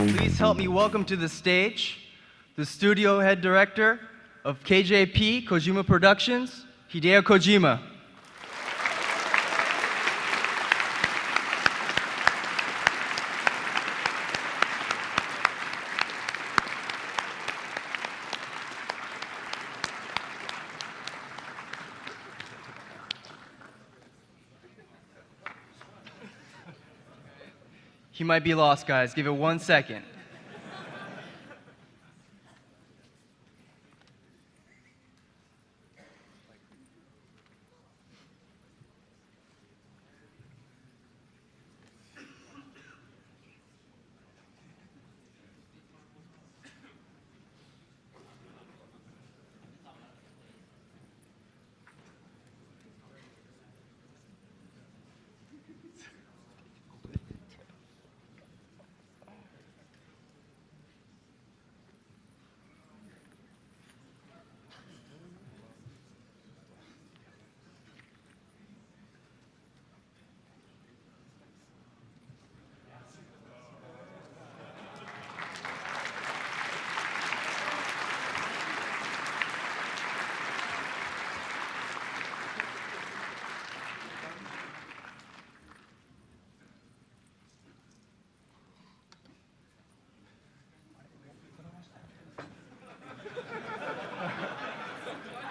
Please help me welcome to the stage the studio head director of KJP, Kojima Productions, Hideo Kojima. He might be lost, guys. Give it 1 second.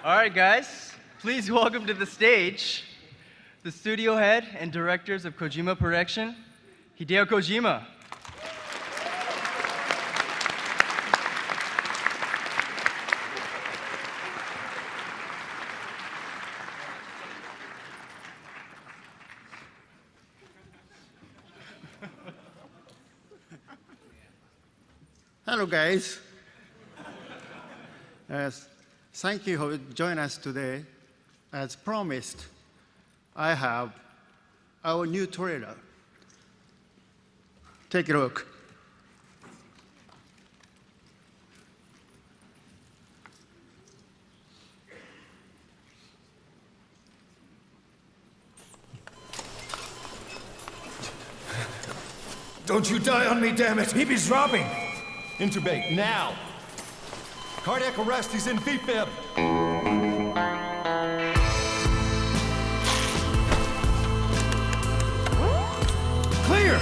All right, guys, please welcome to the stage the studio head and directors of Kojima Production, Hideo Kojima. Hello, guys. Thank you for joining us today. As promised, I have our new trailer. Take a look. Don't you die on me, damn it! He is robbing! Intubate, now! Cardiac arrest, he's in VFib! Clear!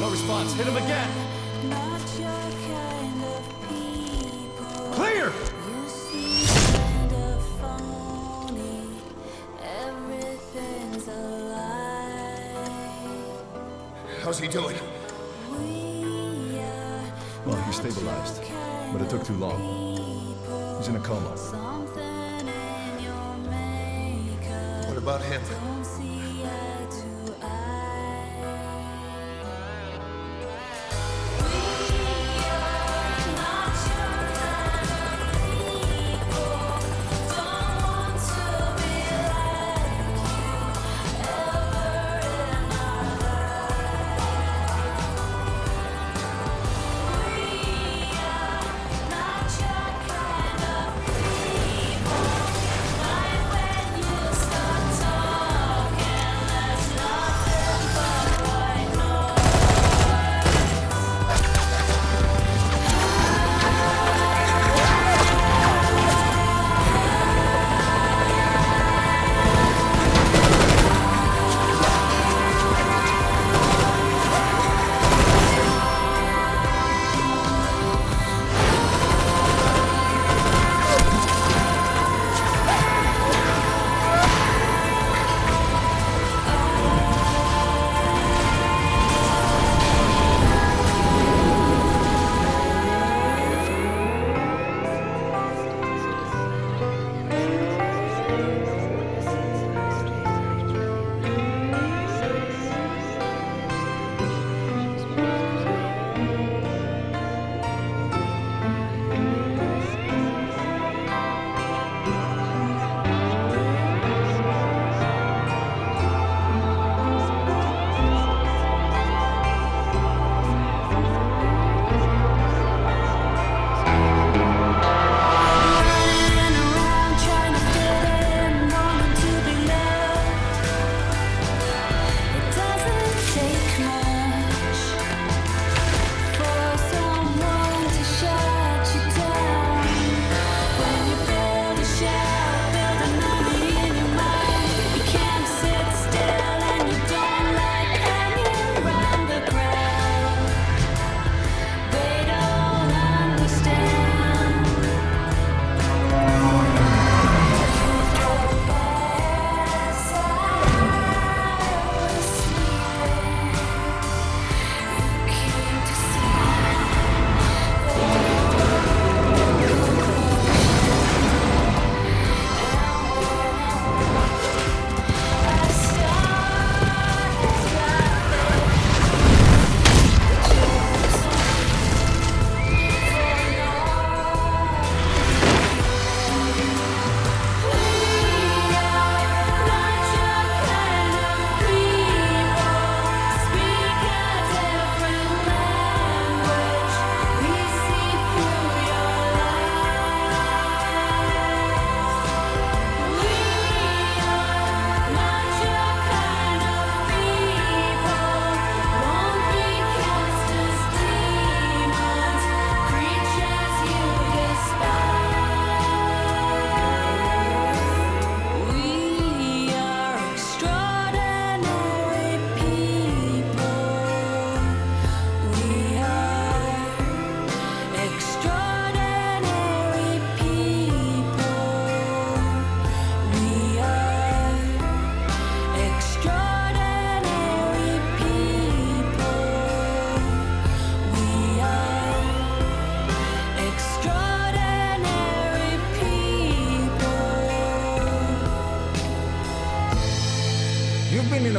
No response, hit him again! Clear! How's he doing? Well, he's stabilized, but it took too long. He's in a coma. What about him then?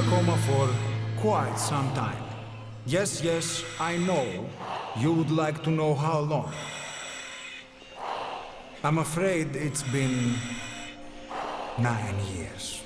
coma for quite some time. Yes, I know. You would like to know how long. I'm afraid it's been 9 years.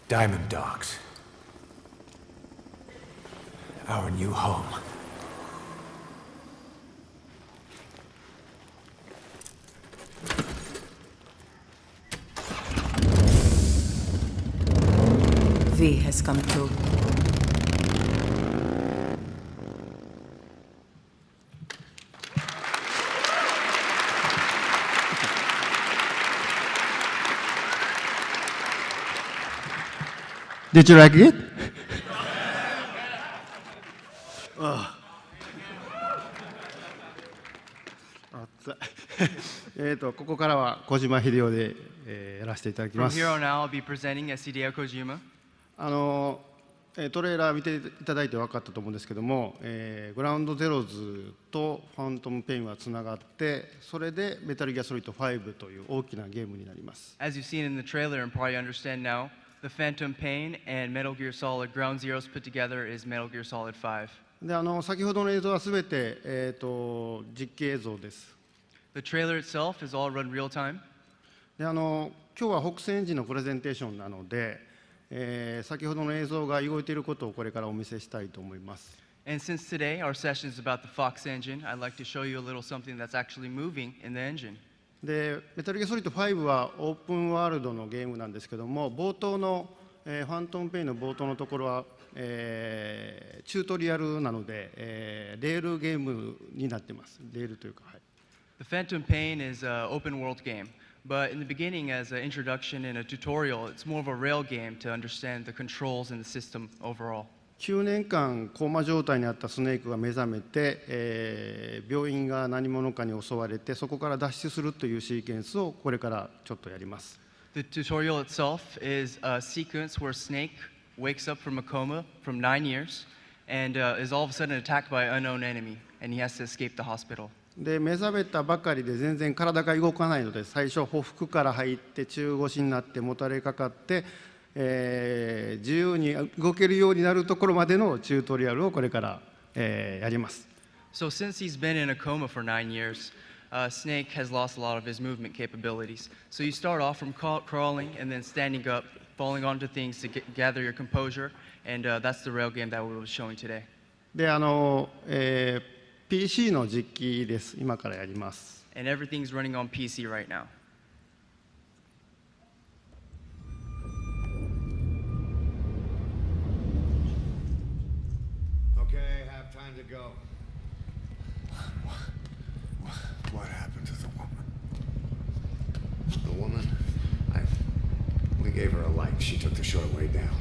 Diamond Dogs. Our new home. V has come through. Did you like it? ここからは小島秀夫で、やらせていただき From ます。 here on out, I'll be presenting as Hideo Kojima. トレーラー見ていただいて分かったと思うんですけども、グラウンドゼロズとファントムペインはつながって、それでメタルギアソリッド5という大きなゲームになります。As you've seen in the trailer and probably understand now, the Phantom Pain and Metal Gear Solid Ground Zeroes put together is Metal Gear Solid 5. で先ほどの映像はすべて、実機映像です。 The trailer itself is all run real time. で今日は北西エンジンのプレゼンテーションなので、先ほどの映像が動いていることをこれからお見せしたいと思います。 And since today our session is about the Fox engine, I'd like to show you a little something that's actually moving in the engine. でメタルギアソリッド5はオープンワールドのゲームなんですけども、冒頭の、ファントムペインの冒頭のところは、チュートリアルなので、レールゲームになってます。レールというか、はい。 The Phantom Pain is an open world game, but in the beginning as an introduction and a tutorial, it's more of a rail game to understand the controls and the system overall. 9年間コーマ状態にあったスネークが目覚めて、病院が何者かに襲われてそこから脱出するというシーケンスをこれからちょっとやります。 The tutorial itself is a sequence where Snake wakes up from a coma from 9 years and is all of a sudden attacked by an unknown enemy, and he has to escape the hospital. で目覚めたばかりで全然体が動かないので、最初匍匐から入って中腰になってもたれかかって、自由に動けるようになるところまでのチュートリアルをこれから、やります。 So since he's been in a coma for 9 years, Snake has lost a lot of his movement capabilities. So you start off from crawling and then standing up, falling onto things to gather your composure, and that's the rail game that we were showing today. でPC の実機です。今からやります。 And everything's running on PC right now. Okay, have time to go. What happened to the woman? The woman? We gave her a light. She took the short way down.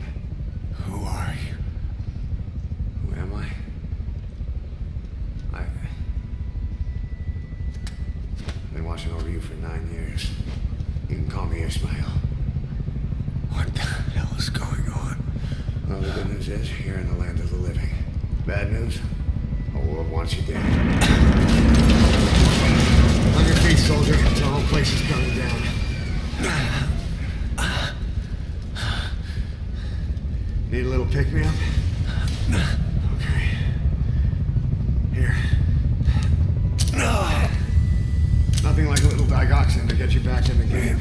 Who are you? Who am I? I've been watching over you for 9 years. You can call me Ishmael. What the hell is going on? Well, the good news is you're in the land of the living. Bad news? The world wants you dead. On your feet, soldier. The whole place is coming down. Need a little pick-me-up? Okay. Here. Nothing like a little digoxin to get you back in the game.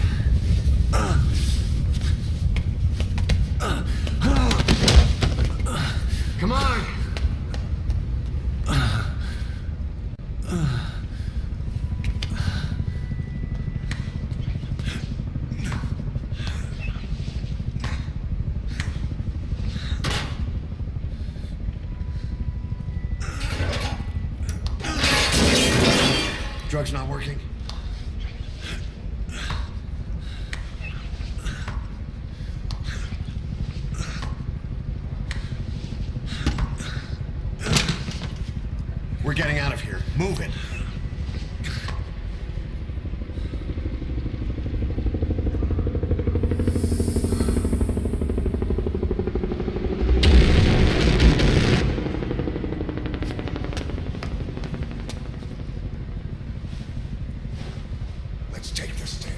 Come on! Drug's not working? We're getting out of here. Move it. Let's take the stairs.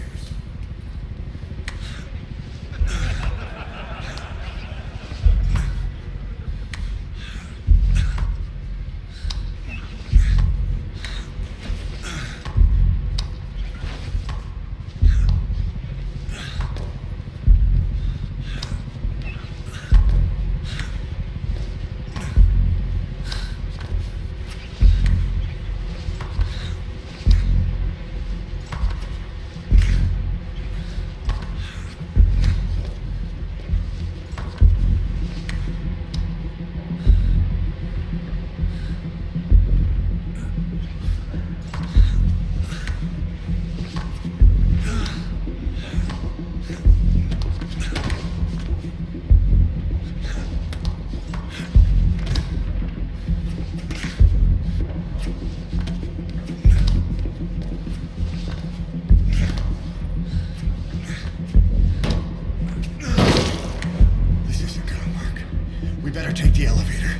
Better take the elevator.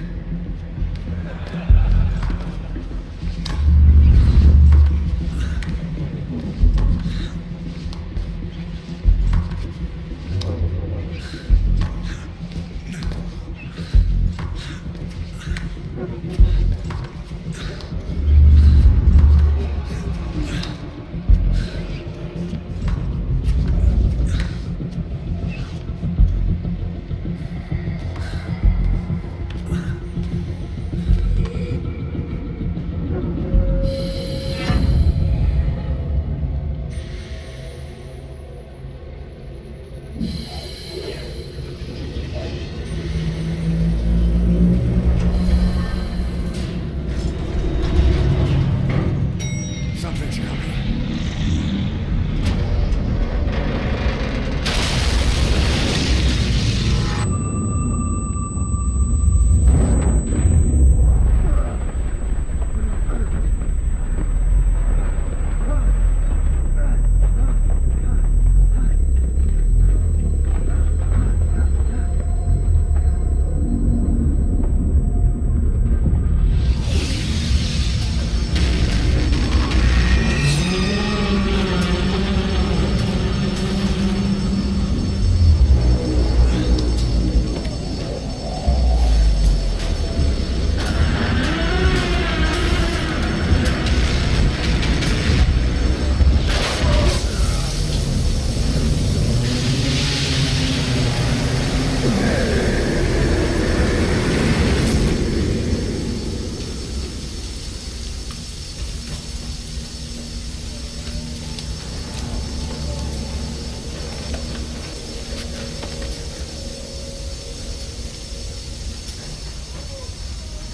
Something's coming.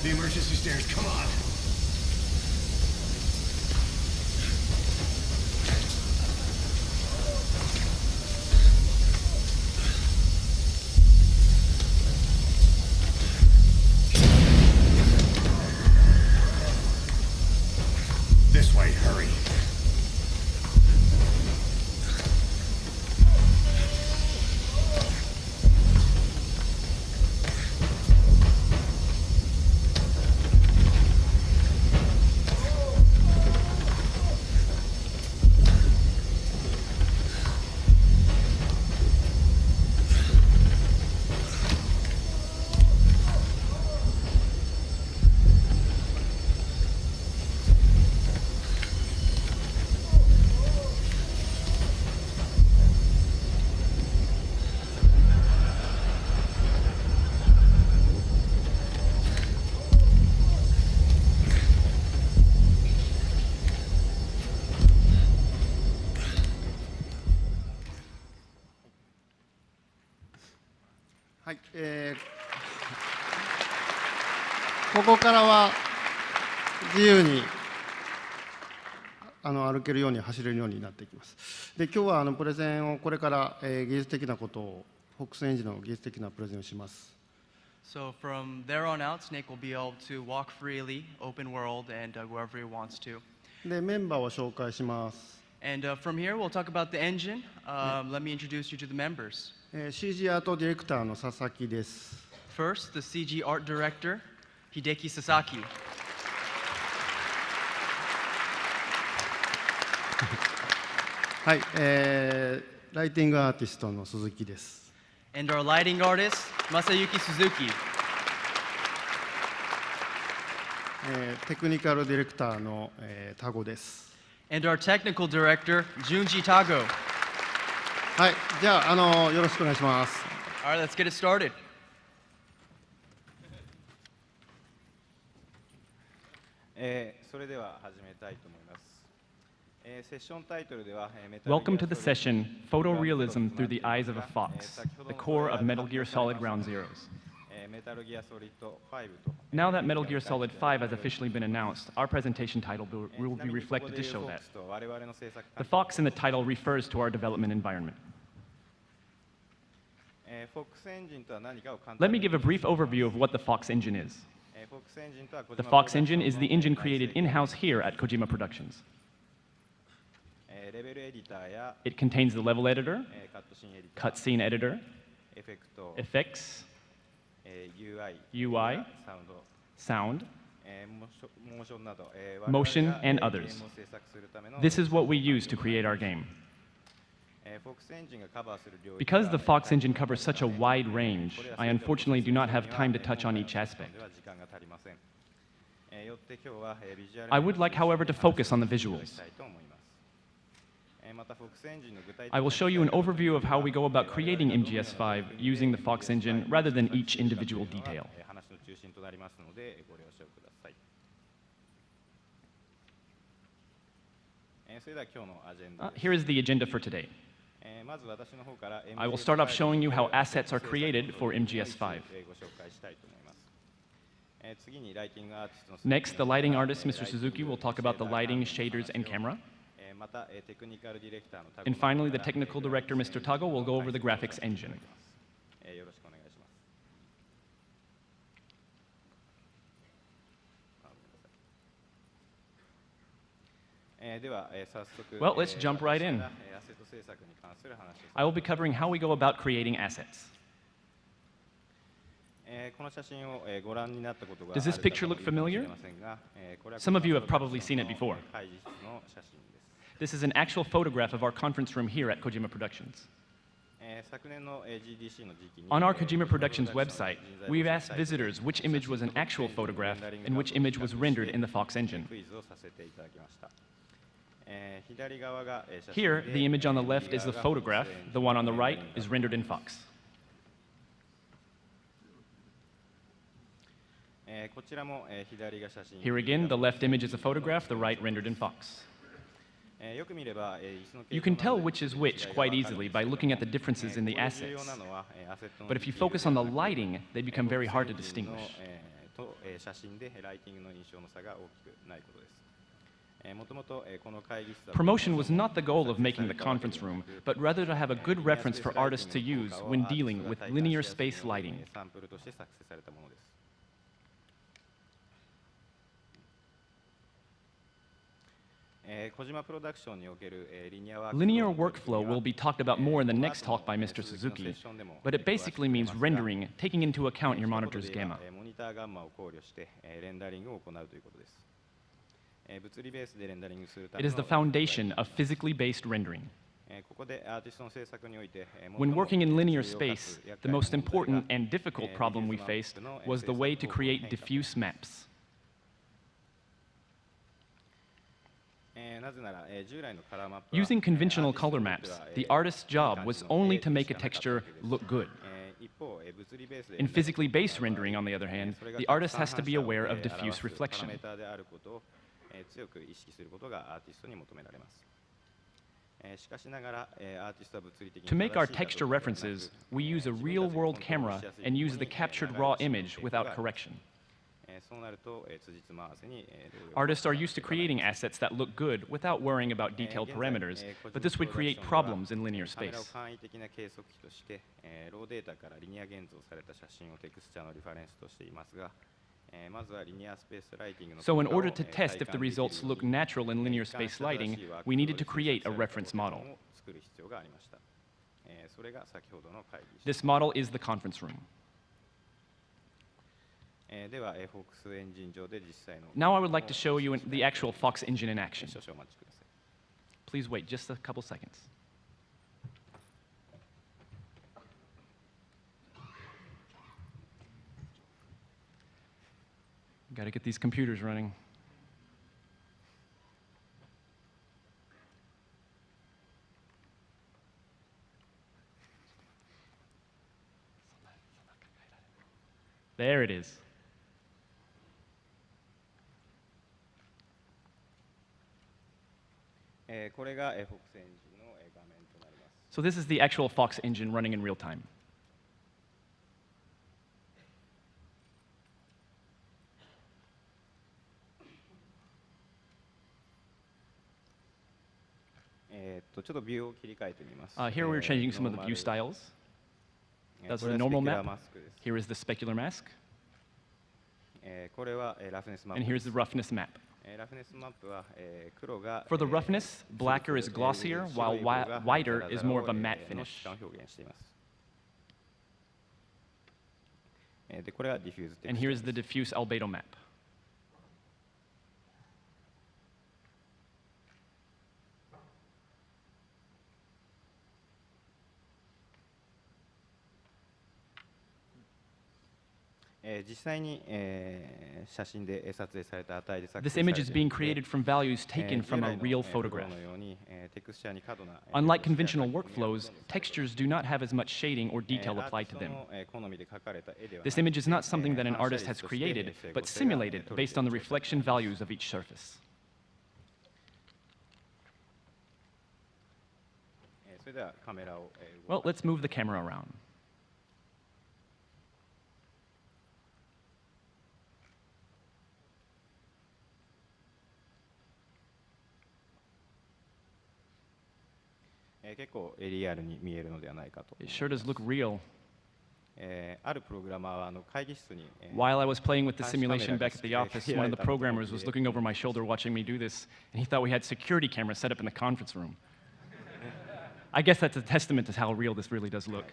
The emergency stairs, come on. This way, hurry.はい、ここからは自由に歩けるように走れるようになっていきます。で、今日はプレゼンをこれから、技術的なことをフォックスエンジンの技術的なプレゼンをします。So from there on out, Snake will be able to walk freely, open world, and wherever he wants to. で、メンバーを紹介します。And from here, we'll talk about the engine. Let me introduce you to the members. CG アートディレクターの佐々木です。First, the CG art director, Hideki Sasaki. はい、ライティングアーティストの鈴木です。And our lighting artist, Masayuki Suzuki. テクニカルディレクターの、タゴです。And our technical director, Junji Tago. はい、じゃあ、よろしくお願いします。All right, let's get it started. それでは始めたいと思います。セッションタイトルでは Welcome to the session, Photorealism Through the Eyes of a Fox, the core of Metal Gear Solid Ground Zeroes. Now that Metal Gear Solid 5 has officially been announced, our presentation title will be reflected to show that. The fox in the title refers to our development environment. Let me give a brief overview of what the Fox engine is. The Fox engine is the engine created in-house here at Kojima Productions. It contains the level editor, cutscene editor, effects, UI, sound, motion, and others. This is what we use to create our game. Because the Fox engine covers such a wide range, I unfortunately do not have time to touch on each aspect. I would like, however, to focus on the visuals. I will show you an overview of how we go about creating MGS5 using the Fox engine rather than each individual detail. Here is the agenda for today. I will start off showing you how assets are created for MGS5. Next, the lighting artist, Mr. Suzuki, will talk about the lighting, shaders, and camera. And finally, the technical director, Mr. Tago, will go over the graphics engine. Well, let's jump right in. I will be covering how we go about creating assets. Does this picture look familiar? Some of you have probably seen it before. This is an actual photograph of our conference room here at Kojima Productions. On our Kojima Productions website, we've asked visitors which image was an actual photograph and which image was rendered in the Fox engine. Here, the image on the left is the photograph, the one on the right is rendered in Fox. Here again, the left image is a photograph, the right rendered in Fox. You can tell which is which quite easily by looking at the differences in the assets. But if you focus on the lighting, they become very hard to distinguish. Promotion was not the goal of making the conference room, but rather to have a good reference for artists to use when dealing with linear space lighting. Linear workflow will be talked about more in the next talk by Mr. Suzuki, but it basically means rendering, taking into account your monitor's gamma. It is the foundation of physically based rendering. When working in linear space, the most important and difficult problem we faced was the way to create diffuse maps. Using conventional color maps, the artist's job was only to make a texture look good. In physically based rendering, on the other hand, the artist has to be aware of diffuse reflection. To make our texture references, we use a real-world camera and use the captured raw image without correction. Artists are used to creating assets that look good without worrying about detailed parameters, but this would create problems in linear space. So in order to test if the results look natural in linear space lighting, we needed to create a reference model. This model is the conference room. Now I would like to show you the actual Fox engine in action. Please wait just a couple seconds. Got to get these computers running. There it is. So this is the actual Fox engine running in real time. Here we're changing some of the view styles. That's the normal map. Here is the specular mask. And here's the roughness map. For the roughness, blacker is glossier, while whiter is more of a matte finish. And here's the diffuse albedo map. This image is being created from values taken from a real photograph. Unlike conventional workflows, textures do not have as much shading or detail applied to them. This image is not something that an artist has created, but simulated based on the reflection values of each surface. Well, let's move the camera around. It sure does look real. While I was playing with the simulation back at the office, one of the programmers was looking over my shoulder watching me do this, and he thought we had security cameras set up in the conference room. I guess that's a testament to how real this really does look.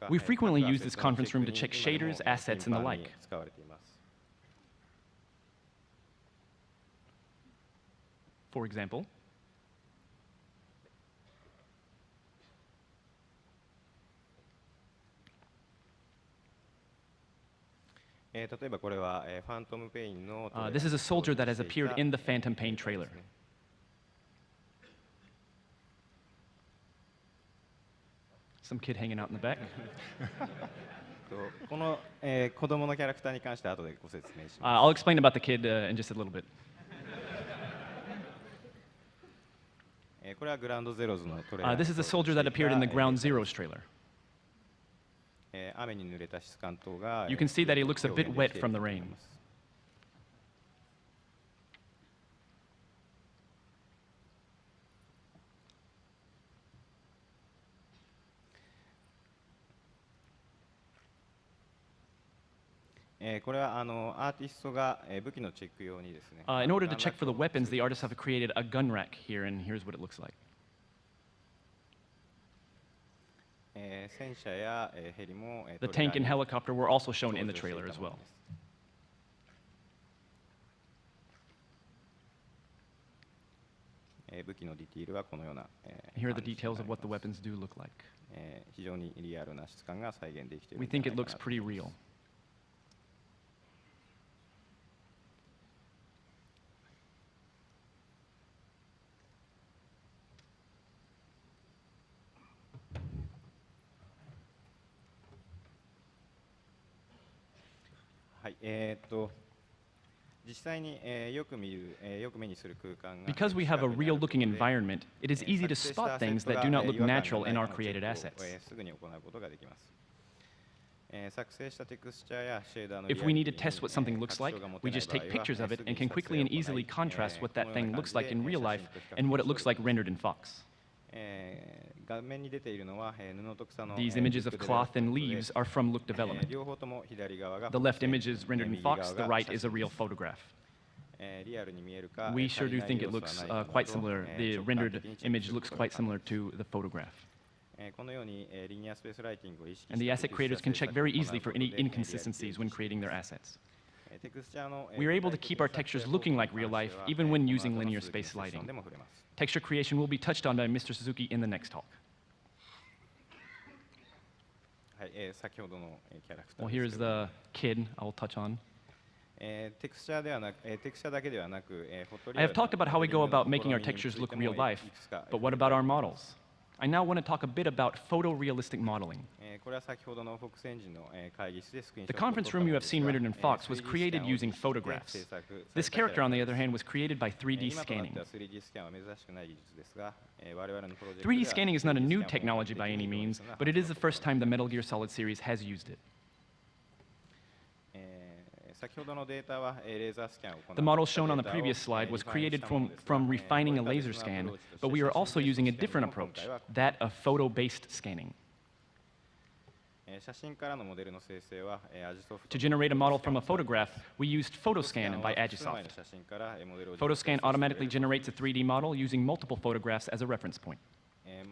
We frequently use this conference room to check shaders, assets, and the like. For example, this is a soldier that has appeared in the Phantom Pain trailer. Some kid hanging out in the back. I'll explain about the kid in just a little bit. This is a soldier that appeared in the Ground Zeroes trailer. You can see that he looks a bit wet from the rain. In order to check for the weapons, the artists have created a gun rack here, and here's what it looks like. The tank and helicopter were also shown in the trailer as well. Here are the details of what the weapons do look like. We think it looks pretty real. Because we have a real-looking environment, it is easy to spot things that do not look natural in our created assets. If we need to test what something looks like, we just take pictures of it and can quickly and easily contrast what that thing looks like in real life and what it looks like rendered in Fox. These images of cloth and leaves are from Look Development. The left image is rendered in Fox, the right is a real photograph. We sure do think it looks quite similar. The rendered image looks quite similar to the photograph. And the asset creators can check very easily for any inconsistencies when creating their assets. We are able to keep our textures looking like real life, even when using linear space lighting. Texture creation will be touched on by Mr. Suzuki in the next talk. Well, here's the kid I will touch on. I have talked about how we go about making our textures look real life, but what about our models? I now want to talk a bit about photorealistic modeling. The conference room you have seen rendered in Fox was created using photographs. This character, on the other hand, was created by 3D scanning. 3D scanning is not a new technology by any means, but it is the first time the Metal Gear Solid series has used it. The model shown on the previous slide was created from refining a laser scan, but we are also using a different approach, that of photo-based scanning. To generate a model from a photograph, we used PhotoScan by Agisoft. PhotoScan automatically generates a 3D model using multiple photographs as a reference point.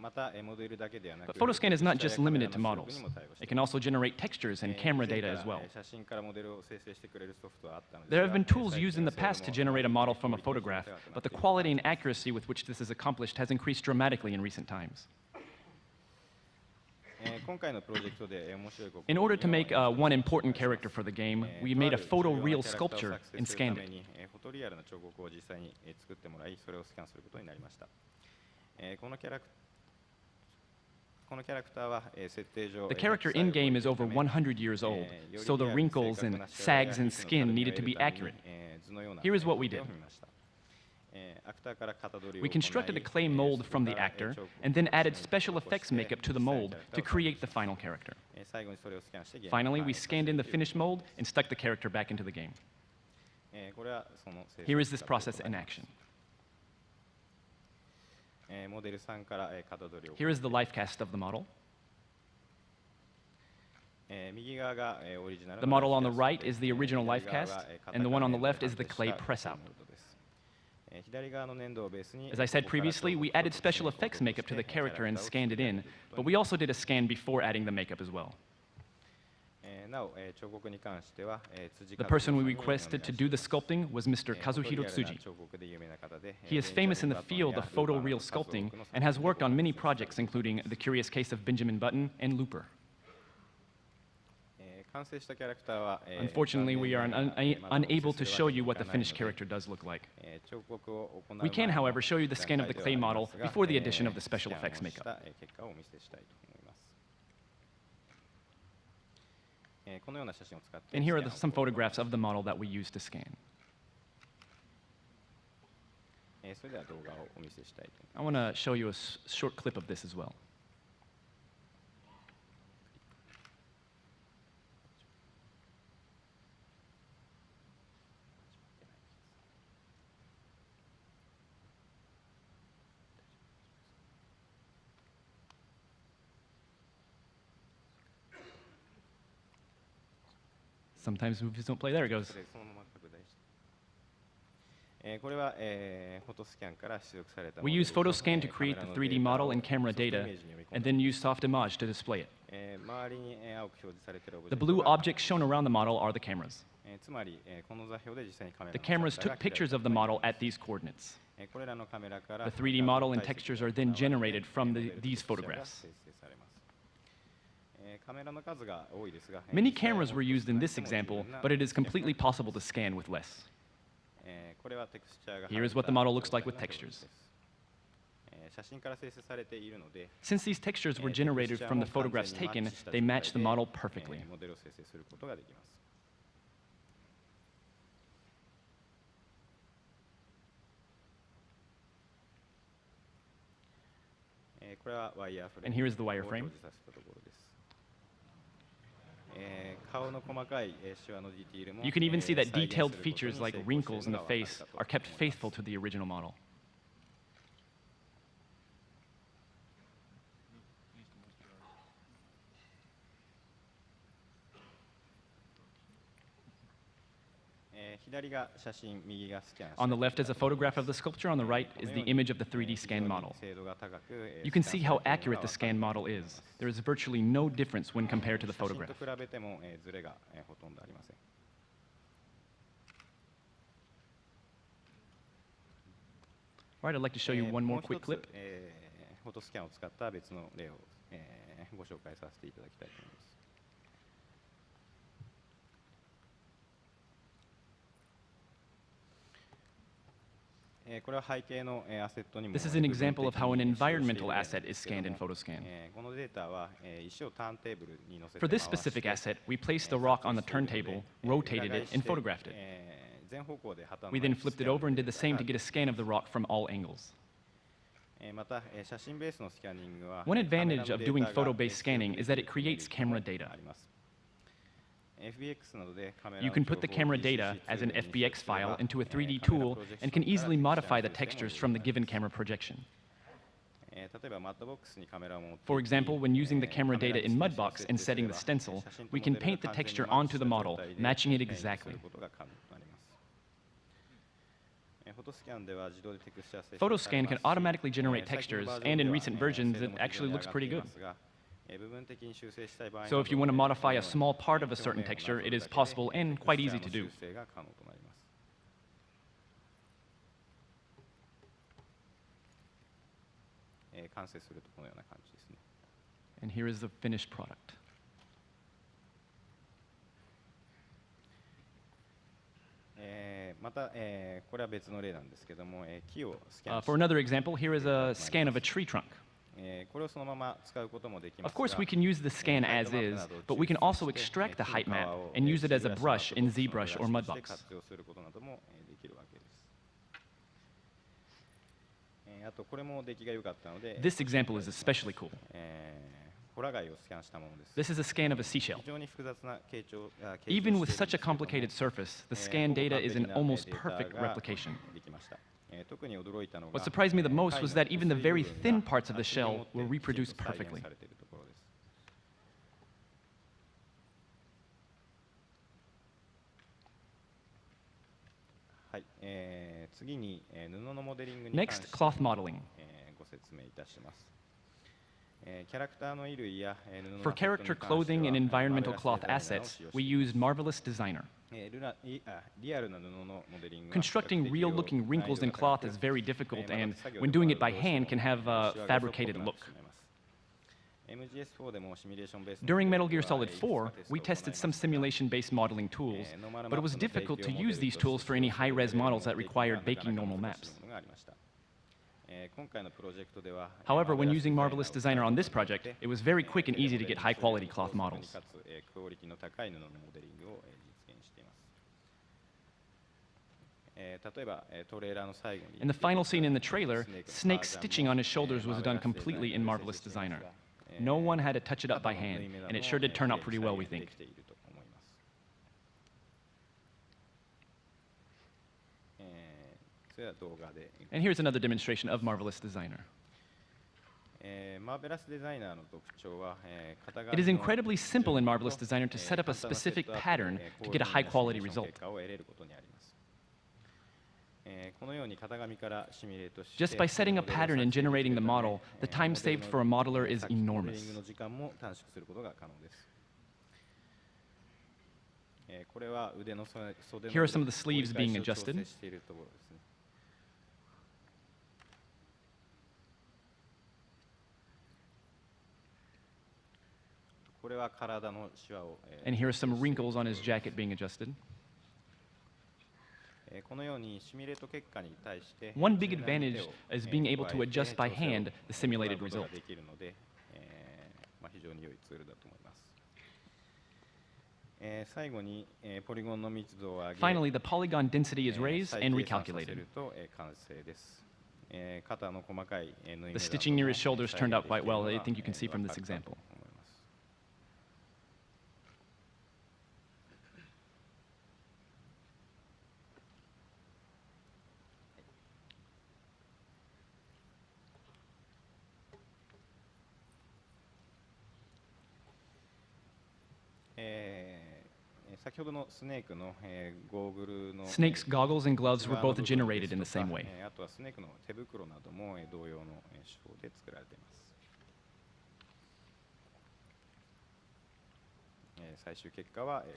But PhotoScan is not just limited to models. It can also generate textures and camera data as well. There have been tools used in the past to generate a model from a photograph, but the quality and accuracy with which this is accomplished has increased dramatically in recent times. In order to make one important character for the game, we made a photoreal sculpture and scanned it. The character in-game is over 100 years old, so the wrinkles and sags in skin needed to be accurate. Here is what we did. We constructed a clay mold from the actor, and then added special effects makeup to the mold to create the final character. Finally, we scanned in the finished mold and stuck the character back into the game. Here is this process in action. Here is the life cast of the model. The model on the right is the original life cast, and the one on the left is the clay press-out. As I said previously, we added special effects makeup to the character and scanned it in, but we also did a scan before adding the makeup as well. The person we requested to do the sculpting was Mr. Kazuhiro Tsuji. He is famous in the field of photoreal sculpting and has worked on many projects including The Curious Case of Benjamin Button and Looper. Unfortunately, we are unable to show you what the finished character does look like. We can, however, show you the scan of the clay model before the addition of the special effects makeup. And here are some photographs of the model that we used to scan. I want to show you a short clip of this as well. Sometimes movies don't play. There it goes. We use PhotoScan to create the 3D model and camera data, and then use Soft Image to display it. The blue objects shown around the model are the cameras. The cameras took pictures of the model at these coordinates. The 3D model and textures are then generated from these photographs. Many cameras were used in this example, but it is completely possible to scan with less. Here is what the model looks like with textures. Since these textures were generated from the photographs taken, they match the model perfectly. これはワイヤーフレー And ム here is the を表 wireframe. 示させたところです。顔の細かいシワのディティールも You can even see that 再現 detailed することに features 成 like 功している wrinkles in の the が分かる face かと are kept 思います。 faithful to the original model. 左が写真、右がスキャン。 On the left is a photograph of the sculpture, on the right is the image of the 3D scan model. You can see how accurate the scan model is. There is virtually no difference when compared to the 写真 photograph. と比べてもズレがほとんどありません。 All right, I'd like to show you one more quick clip. フォトスキャンを使った別の例をご紹介させていただきたいと思います。これは背景のアセットにも This is an example of how an environmental asset is scanned in PhotoScan. このデータは石をターンテーブルに乗せて For this specific asset, we placed the rock on the turntable, rotated it, and photographed it. 全方向で旗の We then flipped it over and did the same to get a scan of the rock from all angles. また写真ベースのスキャニングは One advantage of doing photo-based scanning is that it creates camera data. You can put the camera data as an FBX file into a 3D tool and can easily modify the textures from the given camera projection. For example, when using the camera data in Mudbox and setting the stencil, we can paint the texture onto the model, matching it exactly. PhotoScan can automatically generate textures, and in recent versions, it actually looks pretty good. So if you want to modify a small part of a certain texture, it is possible and quite easy to do. And here is the finished product. For another example, here is a scan of a tree trunk. Of course, we can use the scan as is, but we can also extract the height map and use it as a brush in ZBrush or Mudbox. This example is especially cool. This is a scan of a seashell. Even with such a complicated surface, the scan data is an almost perfect replication. What surprised me the most was that even the very thin parts of the shell were reproduced perfectly. Next, cloth modeling. For character clothing and environmental cloth assets, we used Marvelous Designer. Constructing real-looking wrinkles in cloth is very difficult, and when doing it by hand can have a fabricated look. During Metal Gear Solid 4, we tested some simulation-based modeling tools, but it was difficult to use these tools for any high-res models that required baking normal maps. However, when using Marvelous Designer on this project, it was very quick and easy to get high-quality cloth models. In the final scene in the trailer, Snake's stitching on his shoulders was done completely in Marvelous Designer. No one had to touch it up by hand, and it sure did turn out pretty well, we think. And here's another demonstration of Marvelous Designer. It is incredibly simple in Marvelous Designer to set up a specific pattern to get a high-quality result. Just by setting a pattern and generating the model, the time saved for a modeler is enormous. Here are some of the sleeves being adjusted. And here are some wrinkles on his jacket being adjusted. One big advantage is being able to adjust by hand the simulated result. Finally, the polygon density is raised and recalculated. The stitching near his shoulders turned out quite well. I think you can see from this example. Snake's goggles and gloves were both generated in the same way.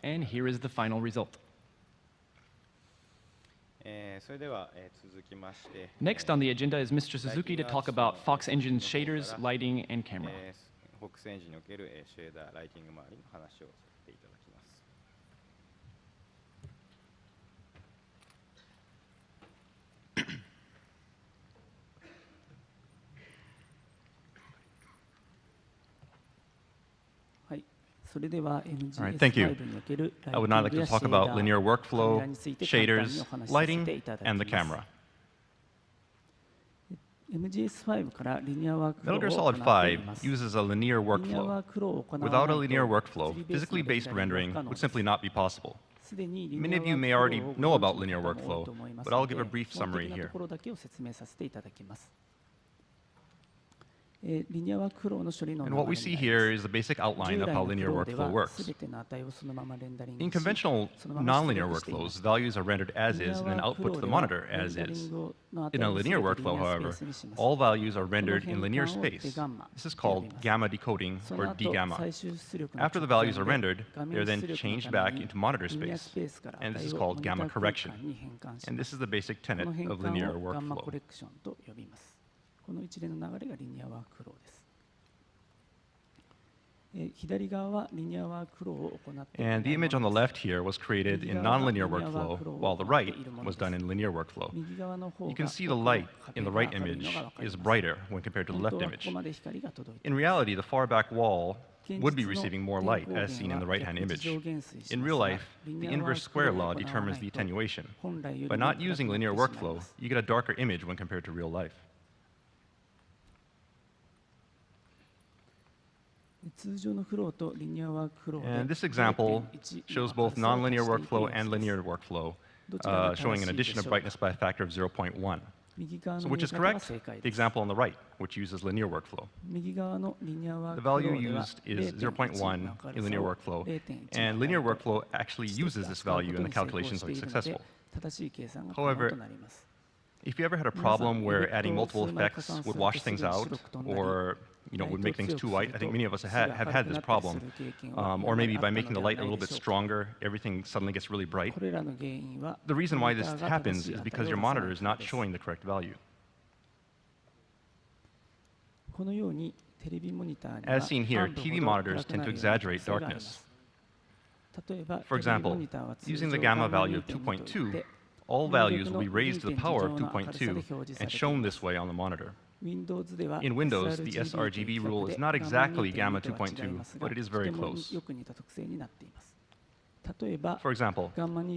And here is the final result. Next on the agenda is Mr. Suzuki to talk about Fox Engine's shaders, lighting, and camera. All right, thank you. I would now like to talk about linear workflow, shaders, lighting, and the camera. Metal Gear Solid 5 uses a linear workflow. Without a linear workflow, physically based rendering would simply not be possible. Many of you may already know about linear workflow, but I'll give a brief summary here. And what we see here is the basic outline of how linear workflow works. In conventional nonlinear workflows, values are rendered as is and then output to the monitor as is. In a linear workflow, however, all values are rendered in linear space. This is called gamma decoding or d-gamma. After the values are rendered, they are then changed back into monitor space, and this is called gamma correction. And this is the basic tenet of linear workflow. この一連の流れがリニアワークフローです。左側はリニアワークフローを行っている。And the image on the left here was created in nonlinear workflow, while the right was done in linear workflow. You can see the light in the right image is brighter when compared to the left image. In reality, the far back wall would be receiving more light, as seen in the right-hand image. In real life, the inverse square law determines the attenuation. By not using linear workflow, you get a darker image when compared to real life. And this example shows both nonlinear workflow and linear workflow, showing an addition of brightness by a factor of 0.1. So which is correct? The example on the right, which uses linear workflow. The value used is 0.1 in linear workflow, and linear workflow actually uses this value in the calculations to be successful. However, if you ever had a problem where adding multiple effects would wash things out, or would make things too white, I think many of us have had this problem. Or maybe by making the light a little bit stronger, everything suddenly gets really bright. The reason why this happens is because your monitor is not showing the correct value. As seen here, TV monitors tend to exaggerate darkness. For example, using the gamma value of 2.2, all values will be raised to the power of 2.2 and shown this way on the monitor. In Windows, the sRGB rule is not exactly gamma 2.2, but it is very close. For example,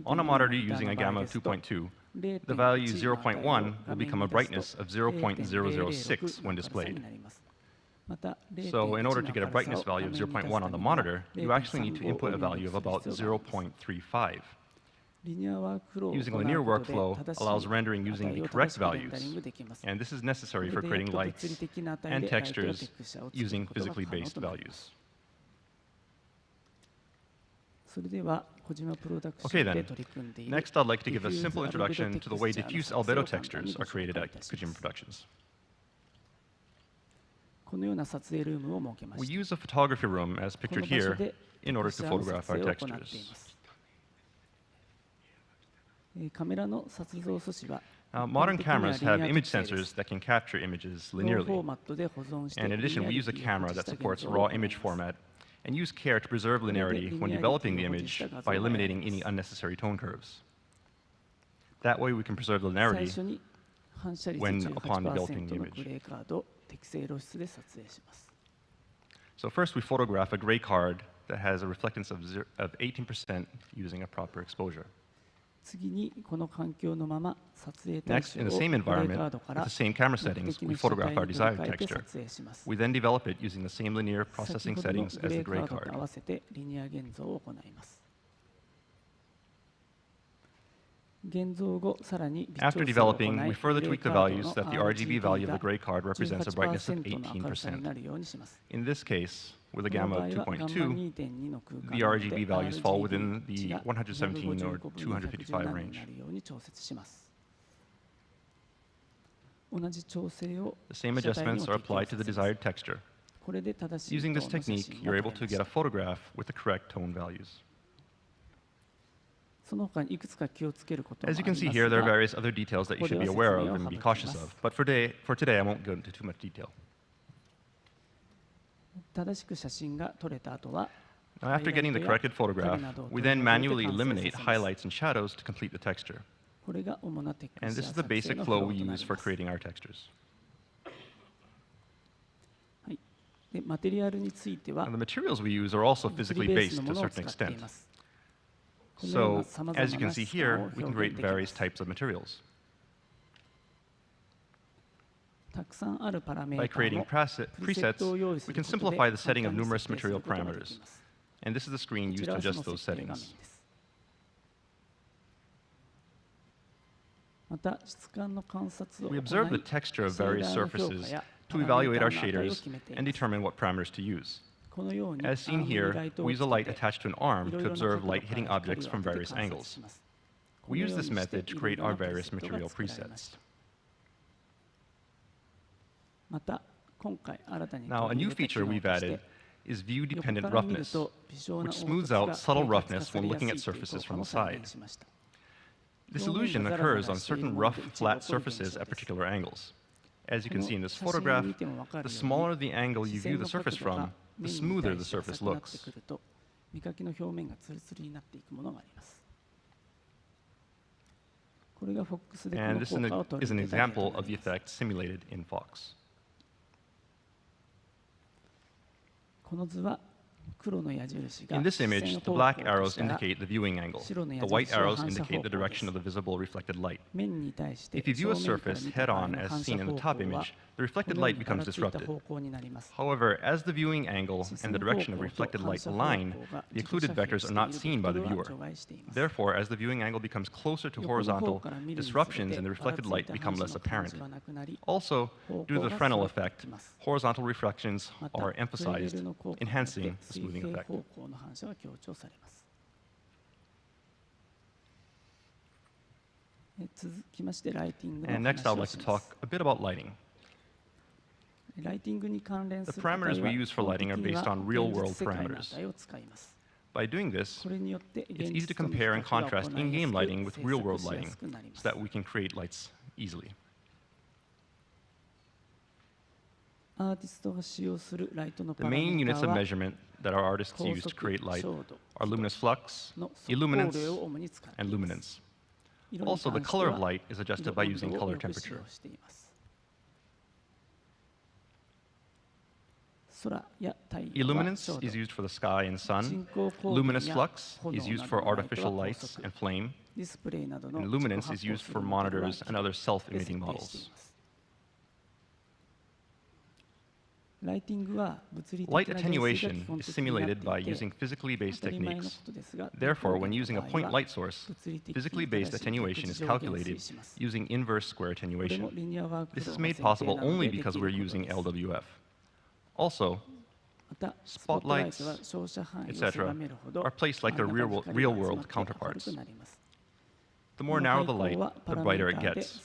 on a monitor using a gamma of 2.2, the value 0.1 will become a brightness of 0.006 when displayed. So in order to get a brightness value of 0.1 on the monitor, you actually need to input a value of about 0.35. Using linear workflow allows rendering using the correct values, and this is necessary for creating lights and textures using physically based values. Okay then, next I'd like to give a simple introduction to the way diffuse albedo textures are created at Kojima Productions. We use a photography room as pictured here in order to photograph our textures. Modern cameras have image sensors that can capture images linearly. And in addition, we use a camera that supports raw image format and use care to preserve linearity when developing the image by eliminating any unnecessary tone curves. That way we can preserve linearity upon developing the image. So first we photograph a gray card that has a reflectance of 18% using a proper exposure. Next, in the same environment, with the same camera settings, we photograph our desired texture. We then develop it using the same linear processing settings as the gray card. After developing, we further tweak the values that the RGB value of the gray card represents a brightness of 18%. In this case, with a gamma of 2.2, the RGB values fall within the 117 or 255 range. The same adjustments are applied to the desired texture. Using this technique, you're able to get a photograph with the correct tone values. As you can see here, there are various other details that you should be aware of and be cautious of. But for today, I won't go into too much detail. Now, after getting the corrected photograph, we then manually eliminate highlights and shadows to complete the texture. And this is the basic flow we use for creating our textures. And the materials we use are also physically based to a certain extent. So, as you can see here, we can create various types of materials. By creating presets, we can simplify the setting of numerous material parameters. And this is the screen used to adjust those settings. We observe the texture of various surfaces to evaluate our shaders and determine what parameters to use. As seen here, we use a light attached to an arm to observe light hitting objects from various angles. We use this method to create our various material presets. Now, a new feature we've added is view-dependent roughness, which smooths out subtle roughness when looking at surfaces from the side. This illusion occurs on certain rough, flat surfaces at particular angles. As you can see in this photograph, the smaller the angle you view the surface from, the smoother the surface looks. And this is an example of the effect simulated in Fox. In this image, the black arrows indicate the viewing angle. The white arrows indicate the direction of the visible reflected light. If you view a surface head-on as seen in the top image, the reflected light becomes disrupted. However, as the viewing angle and the direction of reflected light align, the occluded vectors are not seen by the viewer. Therefore, as the viewing angle becomes closer to horizontal, disruptions in the reflected light become less apparent. Also, due to the Fresnel effect, horizontal reflections are emphasized, enhancing the smoothing effect. And next, I would like to talk a bit about lighting. The parameters we use for lighting are based on real-world parameters. By doing this, it's easy to compare and contrast in-game lighting with real-world lighting so that we can create lights easily. The main units of measurement that our artists use to create light are luminous flux, illuminance, and luminance. Also, the color of light is adjusted by using color temperature. Illuminance is used for the sky and sun. Luminous flux is used for artificial lights and flame. And luminance is used for monitors and other self-emitting models. Light attenuation is simulated by using physically based techniques. Therefore, when using a point light source, physically based attenuation is calculated using inverse square attenuation. This is made possible only because we're using LWF. Also, spotlights, etc., are placed like their real-world counterparts. The more narrow the light, the brighter it gets.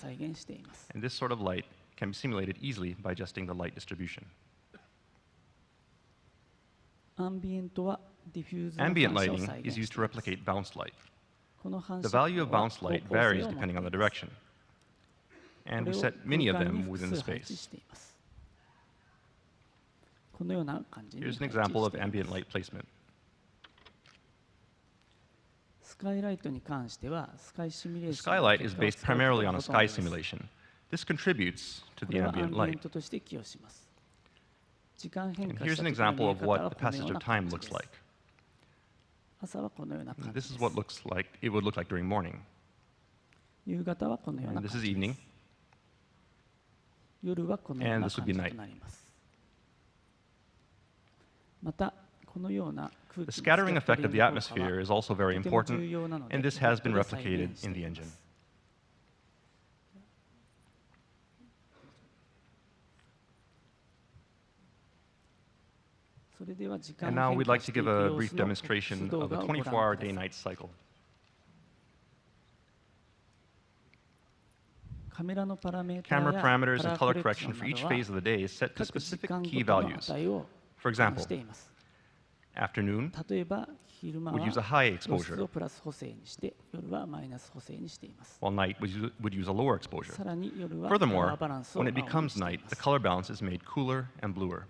And this sort of light can be simulated easily by adjusting the light distribution. Ambient lighting is used to replicate bounced light. The value of bounced light varies depending on the direction, and we set many of them within the space. Here's an example of ambient light placement. The skylight is based primarily on a sky simulation. This contributes to the ambient light. And here's an example of what the passage of time looks like. This is what it would look like during morning. 夕方はこのような And 感 this じ is で evening. す。夜はこのよう And な this would 感 be じ night. となります。またこのような空 The 気の scattering スキャ effect ッ of タ the リング効果 atmosphere は is also very とても重 important, 要なので、 and this has been ここで再現 replicated して in the いま engine. す。それでは時間 And を now 変 we'd 化 like し to てい give く a 様 brief 子の demonstration 動 of 画 a をご覧く 24-hour ださい。 day-night cycle. カメラのパラメータ Camera や parameters カ and ラー color コレクショ correction ン for な each どは phase of the day is set to 各時 specific 間ご key との values. 値を For 示 example, しています。 afternoon 例えば昼間 would は use a high 露出 exposure, をプラス補正にして夜はマイナス補正にしています。 while night would use a lower exposure. さらに夜はカラ Furthermore, ーバランスを when 青 it に becomes してい night, ま the す。 color balance is made cooler and bluer.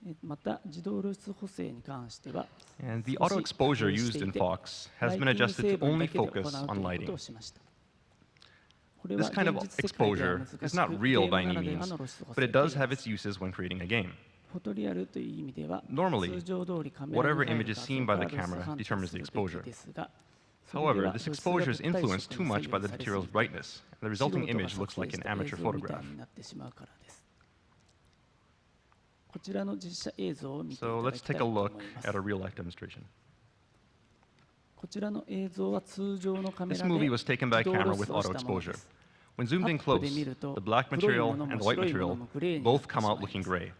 And また自動露出補正に関しては And the 少し auto exposure 工夫し used てい in て Fox ラ has イ been ティング adjusted 成 to 分 only だけで行 focus う on というこ lighting. とをしました。これは This kind of 現実世界では exposure 難しく is not ゲ real ーム by な any らでは means, の露出補 but 正 it と does 言いま have す。 its uses when creating a game. フォトリアルという意味では Normally, 通常通りカメラ whatever に入 image る is 画 seen 像 by か the ら露出 camera 判定 determines す the るべき exposure. ですが、それで However, は this 露出が exposure is 物体 influenced 色 too に much 左 by the 右されす material's ぎて brightness, and the 素 resulting 人が image 撮 looks 影 like し an た映 amateur 像みた photograph. いになってしまうからです。こちらの実写映像を見ていた So だ let's きたい take と a 思 look います。 at a real-life demonstration. こちらの映像は通常のカメ This ラで movie was 自 taken by a 動 camera 露 with 出を auto したもので exposure. す。 When zoomed in アップで close, 見ると the black 黒い material もの and も the white 白いもの material もグレーになっ both てし come ま out いま looking す。 gray.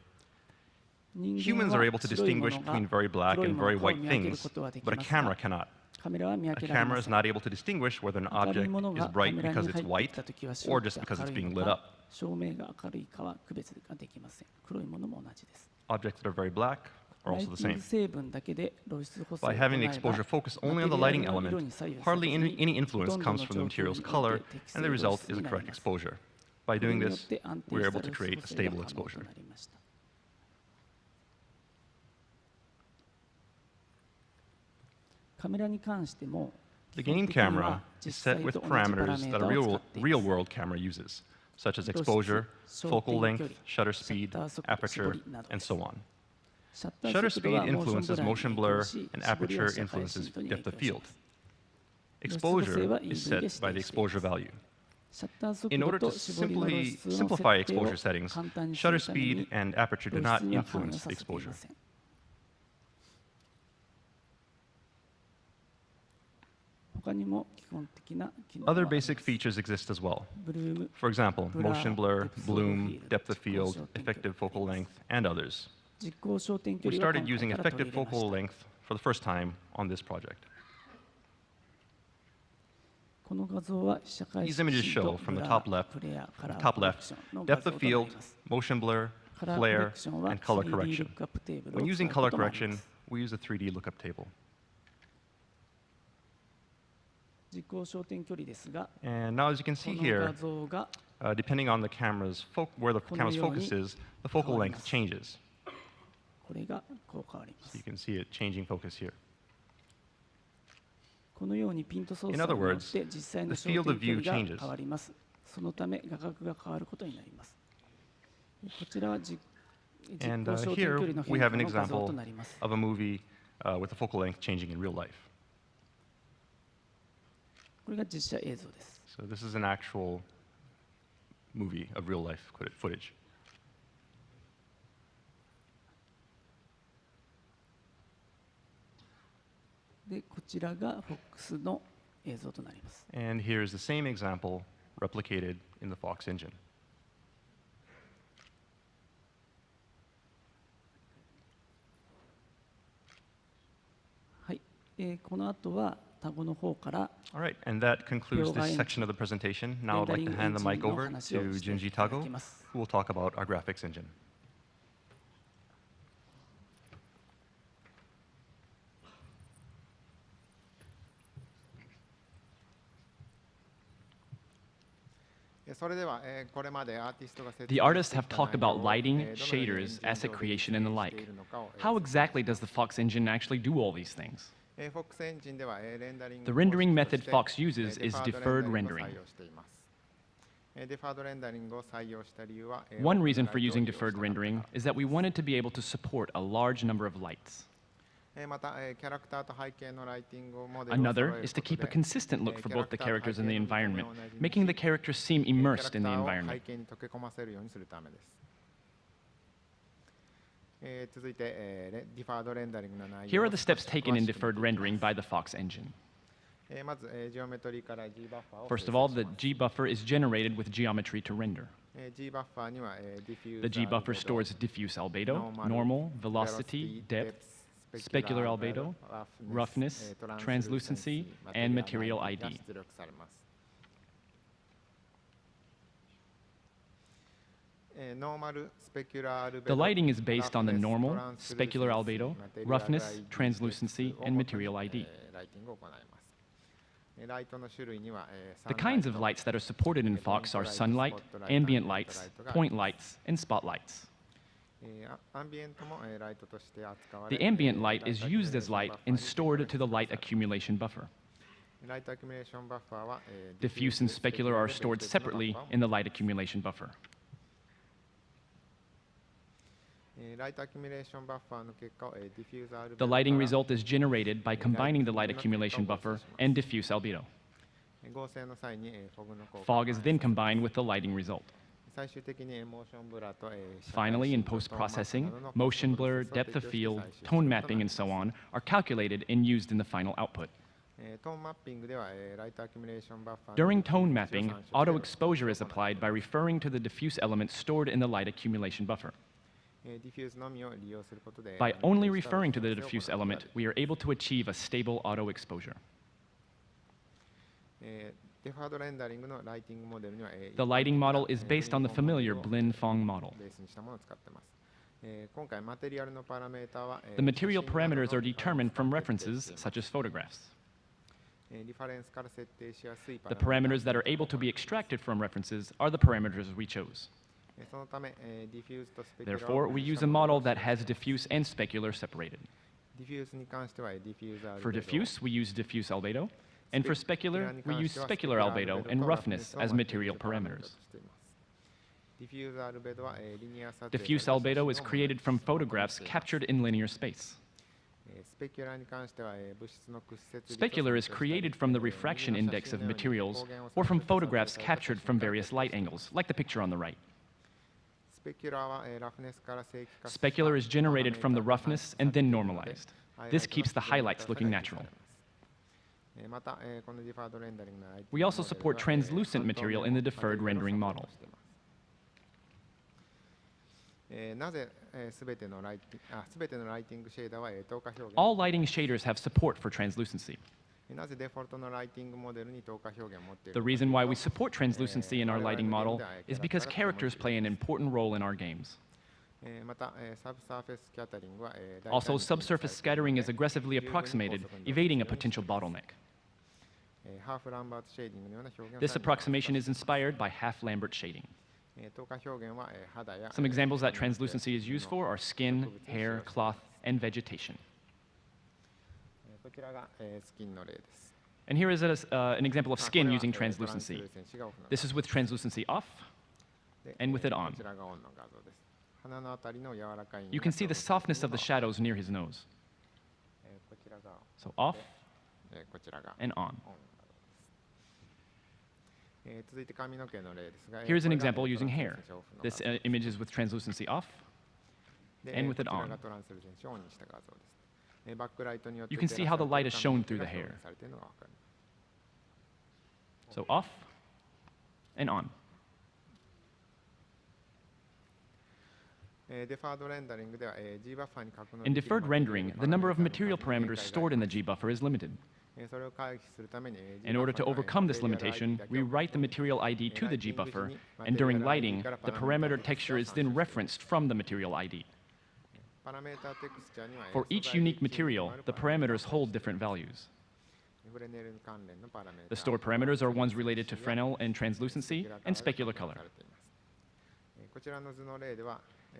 人 Humans 間 are は able to 白いも distinguish のが between very black 黒い and もの very かを white 見分ける things, ことはでき but a ます camera が、 cannot. カメラは見 A 分けられ camera ま is せん。 not able to distinguish whether an 明るい object もの is がカ bright メラ because に it's 入ってき white たときは or 白く just て because 明 it's るい being の lit か、 up. 照明が明るいかは区別ができません。黒いものも同じです。 Objects that are very black are ライ also テ the ィング same. 成分だけで露出補正を By 行 having the えば exposure focus マ only テ on the リアル lighting の色 element, に左右され hardly ずに any ほ influence とんど comes の from the 状況 material's におい color, て適 and 正 the 露 result 出 is に the なり correct ます。 exposure. こ By れ doing によっ this, て安定 we're した able to 露出 create 補 a 正が stable 可能と exposure. なりました。カメラに関しても The 基本 game 的に camera は is 実 set 際 with と同じパラ parameters メー that タ a を使っています。 real-world camera uses, such as 露出、 exposure, 焦 focal 点 length, 距離、 shutter シャ speed, ッター速度、絞 aperture, りなどで and す。 so on. シャッター Shutter 速度は speed モーション influences ブラーに motion 影響 blur, し、 and 絞りは aperture 社会 influences シートに depth 影 of 響し field. ます。露出補正は Exposure イ is ンブリで set by 指 the 定してい exposure ます。 value. シャッター速 In 度 order と to 絞りの露 simply 出の設 simplify 定を exposure settings, 簡単にす shutter るため speed に and aperture do 露 not 出には反映 influence さ the せてい exposure. ません。他にも基本的な機能はあ Other ります。 basic features exist as well. ブルーム、 For example, Blur, motion blur, depth of bloom, field, depth of field, exposure, effective temperature, focal length, and others. 実光焦点距 We 離は started 今 using 回から取り effective 入れまし focal た。 length for the first time on this project. この画像は被写界 These images シー show ト from ブ the ラ top left, フレアカ the ラー top コレ left, クションの画 depth 像 of となり field, ます。 motion blur, カラーコレ flare, クションは and color 3D ル correction. ックアップテーブル When を using 使うこ color ともありま correction, す。 we use a 3D lookup table. 実光焦点距離ですが、 And now, as you can こ see の here, 画像が depending on the where the この camera's ように focus is, the focal 変わり length ます。 changes. これがこう変わりま So you す。 can see it changing focus here. このようにピント操 In 作 other によっ words, て実際の the 焦 field 点 of 距 view 離が changes. 変わります。そのため画角が変わることになります。こちらは実 And 光焦点距 here 離の we 変 have 化 an の画像 example となります。 of a movie with the focal length changing in real life. これが実写映像です。 So this is an actual movie of real life footage. で、こちらが FOX の映像となります。 And here's the same example replicated in the Fox engine. はい、この後はタゴの方から All right, and that concludes this Yoga section of the presentation. Now I'd like to hand the mic over to Junji Tago, who will talk about our graphics engine. それでは、これまでアーティストが説 The 明 artists してき have た talked 内容 about を lighting, どのように shaders, エンジン asset 上で creation, and the 実現して like. いるのかを How exactly does the Fox engine actually do all these things? The rendering method Fox uses is deferred rendering. One reason for using deferred rendering is that we wanted to be able to support a large number of lights. Another is to keep a consistent look for both the characters and the environment, making the characters seem immersed in the environment. Here are the steps taken in deferred rendering by the Fox engine. First of all, the G buffer is generated with geometry to render. The G buffer stores diffuse albedo, normal, velocity, depth, specular albedo, roughness, translucency, and material ID. The lighting is based on the normal, specular albedo, roughness, translucency, and material ID. The kinds of lights that are supported in Fox are sunlight, ambient lights, point lights, and spotlights. The ambient light is used as light and stored to the light accumulation buffer. Diffuse and specular are stored separately in the light accumulation buffer. The lighting result is generated by combining the light accumulation buffer and diffuse albedo. Fog is then combined with the lighting result. Finally, in post-processing, motion blur, depth of field, tone mapping, and so on are calculated and used in the final output. During tone mapping, auto exposure is applied by referring to the diffuse element stored in the light accumulation buffer. By only referring to the diffuse element, we are able to achieve a stable auto exposure. The lighting model is based on the familiar Blin-Fong model. The material parameters are determined from references such as photographs. The parameters that are able to be extracted from references are the parameters we chose. Therefore, we use a model that has diffuse and specular separated. For diffuse, we use diffuse albedo, and for specular, we use specular albedo and roughness as material parameters. Diffuse albedo is created from photographs captured in linear space. Specular is created from the refraction index of materials or from photographs captured from various light angles, like the picture on the right. Specular is generated from the roughness and then normalized. This keeps the highlights looking natural. We also support translucent material in the deferred rendering model. All lighting shaders have support for translucency. The reason why we support translucency in our lighting model is because characters play an important role in our games. Also, subsurface scattering is aggressively approximated, evading a potential bottleneck. This approximation is inspired by half-Lambert shading. Some examples that translucency is used for are skin, hair, cloth, and vegetation. And here is an example of skin using translucency. This is with translucency off and with it on. You can see the softness of the shadows near his nose. So off and on. Here's an example using hair. This image is with translucency off and with it on. You can see how the light is shown through the hair. So off and on. In deferred rendering, the number of material parameters stored in the G buffer is limited. In order to overcome this limitation, we write the material ID to the G buffer, and during lighting, the parameter texture is then referenced from the material ID. For each unique material, the parameters hold different values. The stored parameters are ones related to Fresnel and translucency and specular color.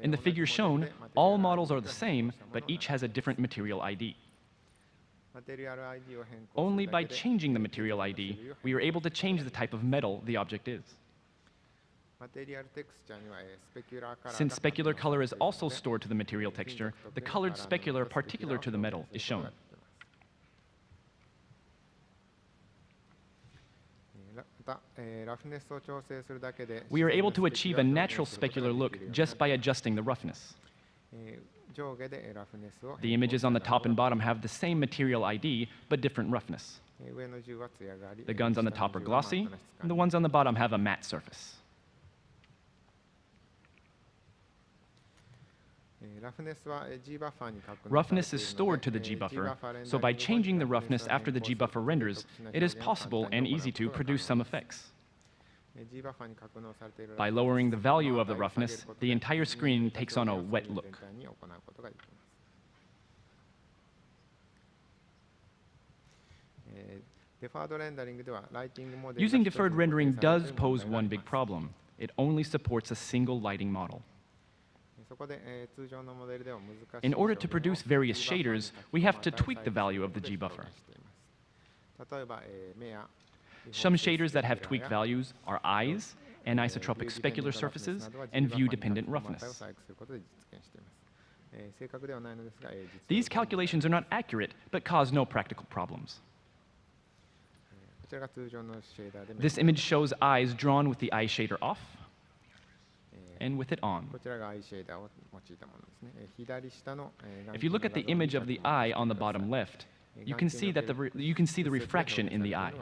In the figure shown, all models are the same, but each has a different material ID. Only by changing the material ID, we are able to change the type of metal the object is. Since specular color is also stored to the material texture, the colored specular particular to the metal is shown. We are able to achieve a natural specular look just by adjusting the roughness. The images on the top and bottom have the same material ID, but different roughness. The guns on the top are glossy, and the ones on the bottom have a matte surface. Roughness is stored to the G-buffer, so by changing the roughness after the G-buffer renders, it is possible and easy to produce some effects. By lowering the value of the roughness, the entire screen takes on a wet look. Using deferred rendering does pose one big problem. It only supports a single lighting model. In order to produce various shaders, we have to tweak the value of the G-buffer. Some shaders that have tweaked values are eyes, anisotropic specular surfaces, and view-dependent roughness. These calculations are not accurate, but cause no practical problems. This image shows eyes drawn with the eye shader off and with it on. If you look at the image of the eye on the bottom left, you can see the refraction in the eye.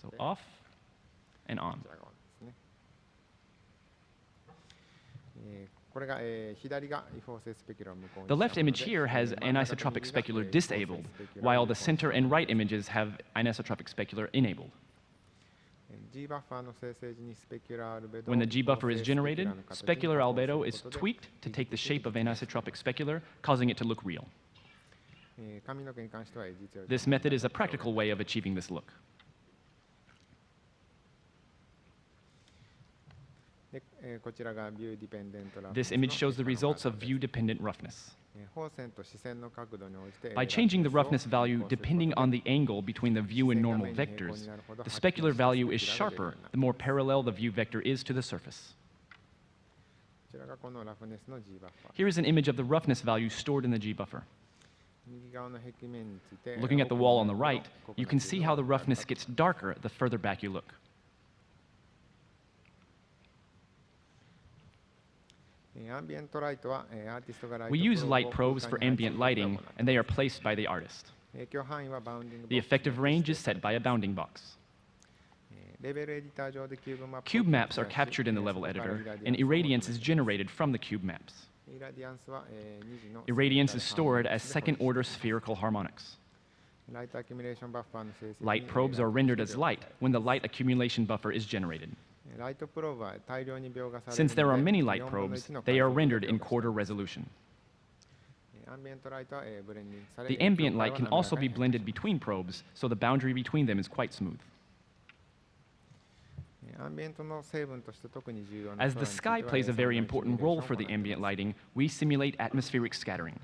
So off and on. The left image here has anisotropic specular disabled, while the center and right images have anisotropic specular enabled. When the G-buffer is generated, specular albedo is tweaked to take the shape of anisotropic specular, causing it to look real. This method is a practical way of achieving this look. This image shows the results of view-dependent roughness. By changing the roughness value depending on the angle between the view and normal vectors, the specular value is sharper the more parallel the view vector is to the surface. Here is an image of the roughness value stored in the G-buffer. Looking at the wall on the right, you can see how the roughness gets darker the further back you look. We use light probes for ambient lighting, and they are placed by the artist. The effective range is set by a bounding box. Cube maps are captured in the level editor, and irradiance is generated from the cube maps. Irradiance is stored as second-order spherical harmonics. Light probes are rendered as light when the light accumulation buffer is generated. Since there are many light probes, they are rendered in quarter resolution. The ambient light can also be blended between probes, so the boundary between them is quite smooth. As the sky plays a very important role for the ambient lighting, we simulate atmospheric scattering.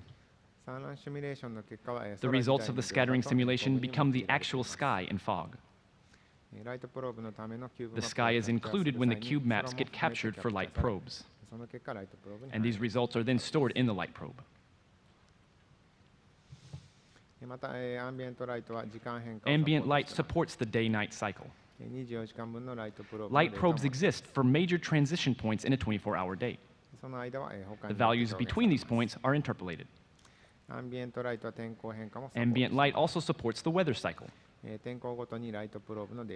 The results of the scattering simulation become the actual sky in fog. The sky is included when the cube maps get captured for light probes, and these results are then stored in the light probe. Ambient light supports the day-night cycle. Light probes exist for major transition points in a 24-hour day. The values between these points are interpolated. Ambient light also supports the weather cycle.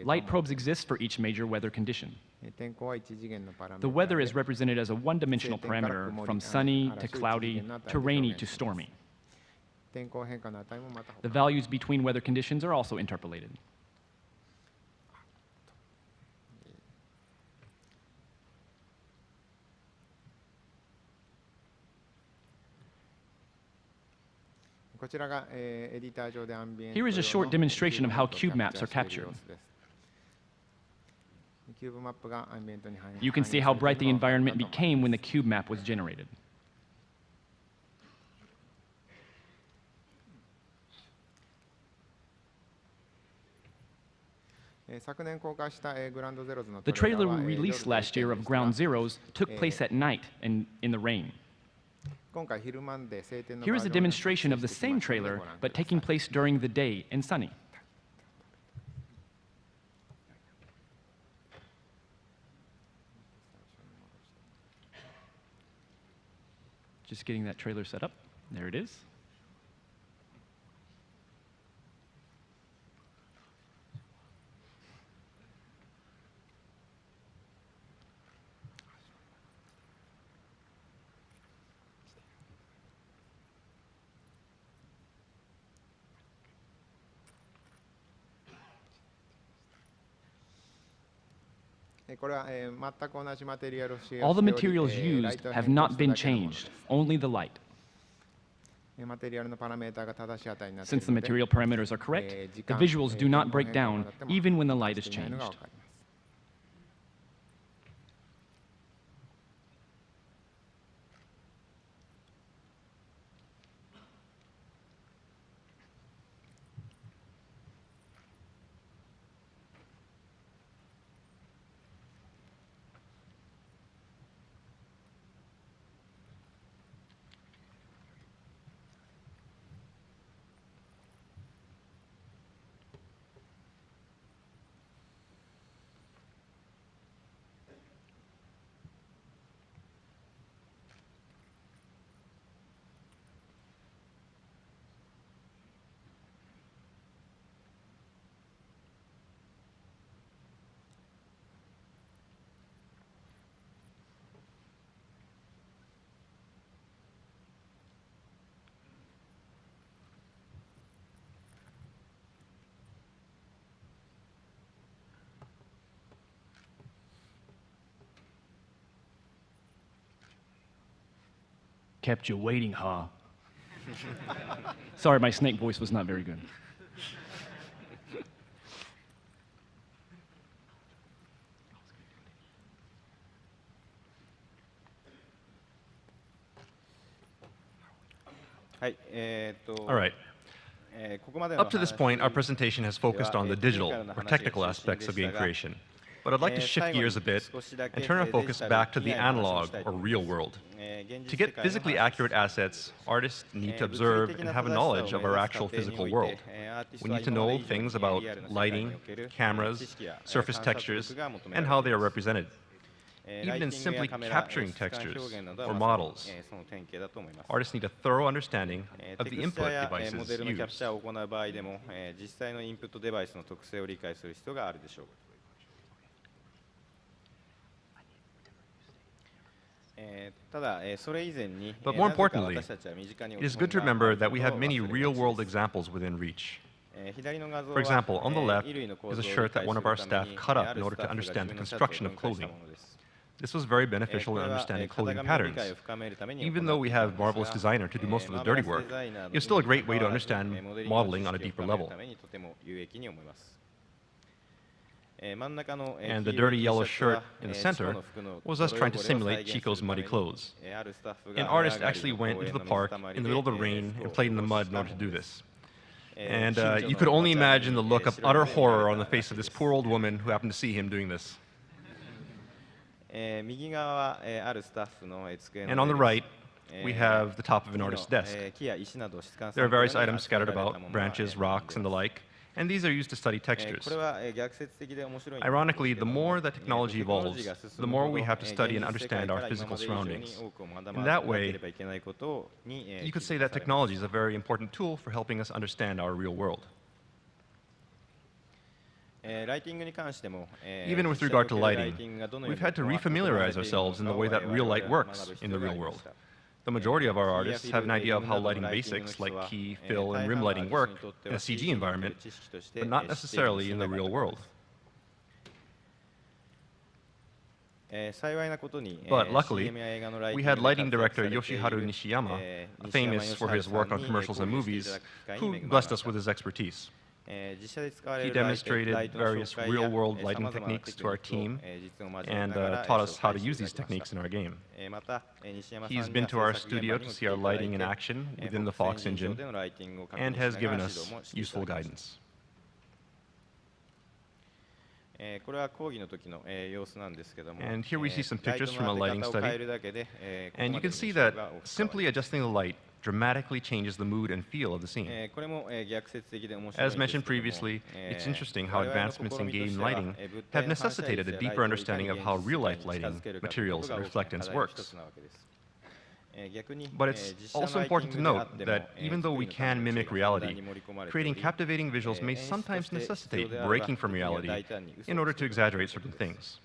Light probes exist for each major weather condition. The weather is represented as a one-dimensional parameter from sunny to cloudy to rainy to stormy. The values between weather conditions are also interpolated. Here is a short demonstration of how cube maps are captured. You can see how bright the environment became when the cube map was generated. The trailer we released last year of Ground Zeroes took place at night and in the rain. Here is a demonstration of the same trailer, but taking place during the day and sunny. Just getting that trailer set up. There it is. All the materials used have not been changed, only the light. Since the material parameters are correct, the visuals do not break down even when the light is changed. Kept you waiting, huh? Sorry, my snake voice was not very good. All right. Up to this point, our presentation has focused on the digital or technical aspects of game creation. But I'd like to shift gears a bit and turn our focus back to the analog or real world. To get physically accurate assets, artists need to observe and have a knowledge of our actual physical world. We need to know things about lighting, cameras, surface textures, and how they are represented. Even in simply capturing textures or models, artists need a thorough understanding of the input devices used. But more importantly, it is good to remember that we have many real-world examples within reach. For example, on the left is a shirt that one of our staff cut up in order to understand the construction of clothing. This was very beneficial in understanding clothing patterns. Even though we have marvelous designer to do most of the dirty work, it's still a great way to understand modeling on a deeper level. And the dirty yellow shirt in the center was us trying to simulate Chico's muddy clothes. An artist actually went into the park in the middle of the rain and played in the mud in order to do this. And you could only imagine the look of utter horror on the face of this poor old woman who happened to see him doing this. And on the right, we have the top of an artist's desk. There are various items scattered about, branches, rocks, and the like, and these are used to study textures. Ironically, the more that technology evolves, the more we have to study and understand our physical surroundings. In that way, you could say that technology is a very important tool for helping us understand our real world. Even with regard to lighting, we've had to refamiliarize ourselves in the way that real light works in the real world. The majority of our artists have an idea of how lighting basics like key, fill, and rim lighting work in a CG environment, but not necessarily in the real world. But luckily, we had lighting director Yoshiharu Nishiyama, famous for his work on commercials and movies, who blessed us with his expertise. He demonstrated various real-world lighting techniques to our team and taught us how to use these techniques in our game. He's been to our studio to see our lighting in action within the Fox engine and has given us useful guidance. And here we see some pictures from a lighting study. And you can see that simply adjusting the light dramatically changes the mood and feel of the scene. As mentioned previously, it's interesting how advancements in game lighting have necessitated a deeper understanding of how real-life lighting, materials, and reflectance works. But it's also important to note that even though we can mimic reality, creating captivating visuals may sometimes necessitate breaking from reality in order to exaggerate certain things.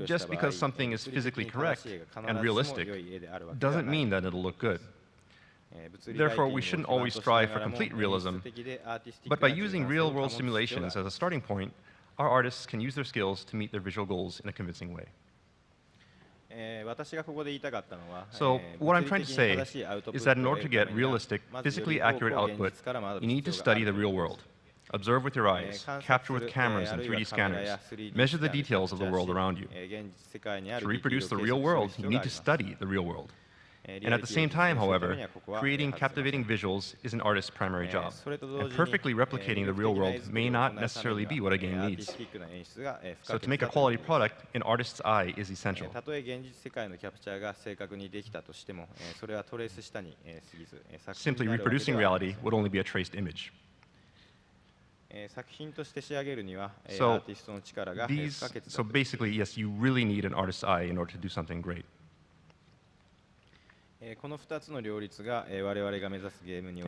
Just because something is physically correct and realistic doesn't mean that it'll look good. Therefore, we shouldn't always strive for complete realism, but by using real-world simulations as a starting point, our artists can use their skills to meet their visual goals in a convincing way. So, what I'm trying to say is that in order to get realistic, physically accurate output, you need to study the real world. Observe with your eyes, capture with cameras and 3D scanners, measure the details of the world around you. To reproduce the real world, you need to study the real world. And at the same time, however, creating captivating visuals is an artist's primary job. And perfectly replicating the real world may not necessarily be what a game needs. So to make a quality product, an artist's eye is essential. Simply reproducing reality would only be a traced image. So basically, yes, you really need an artist's eye in order to do something great.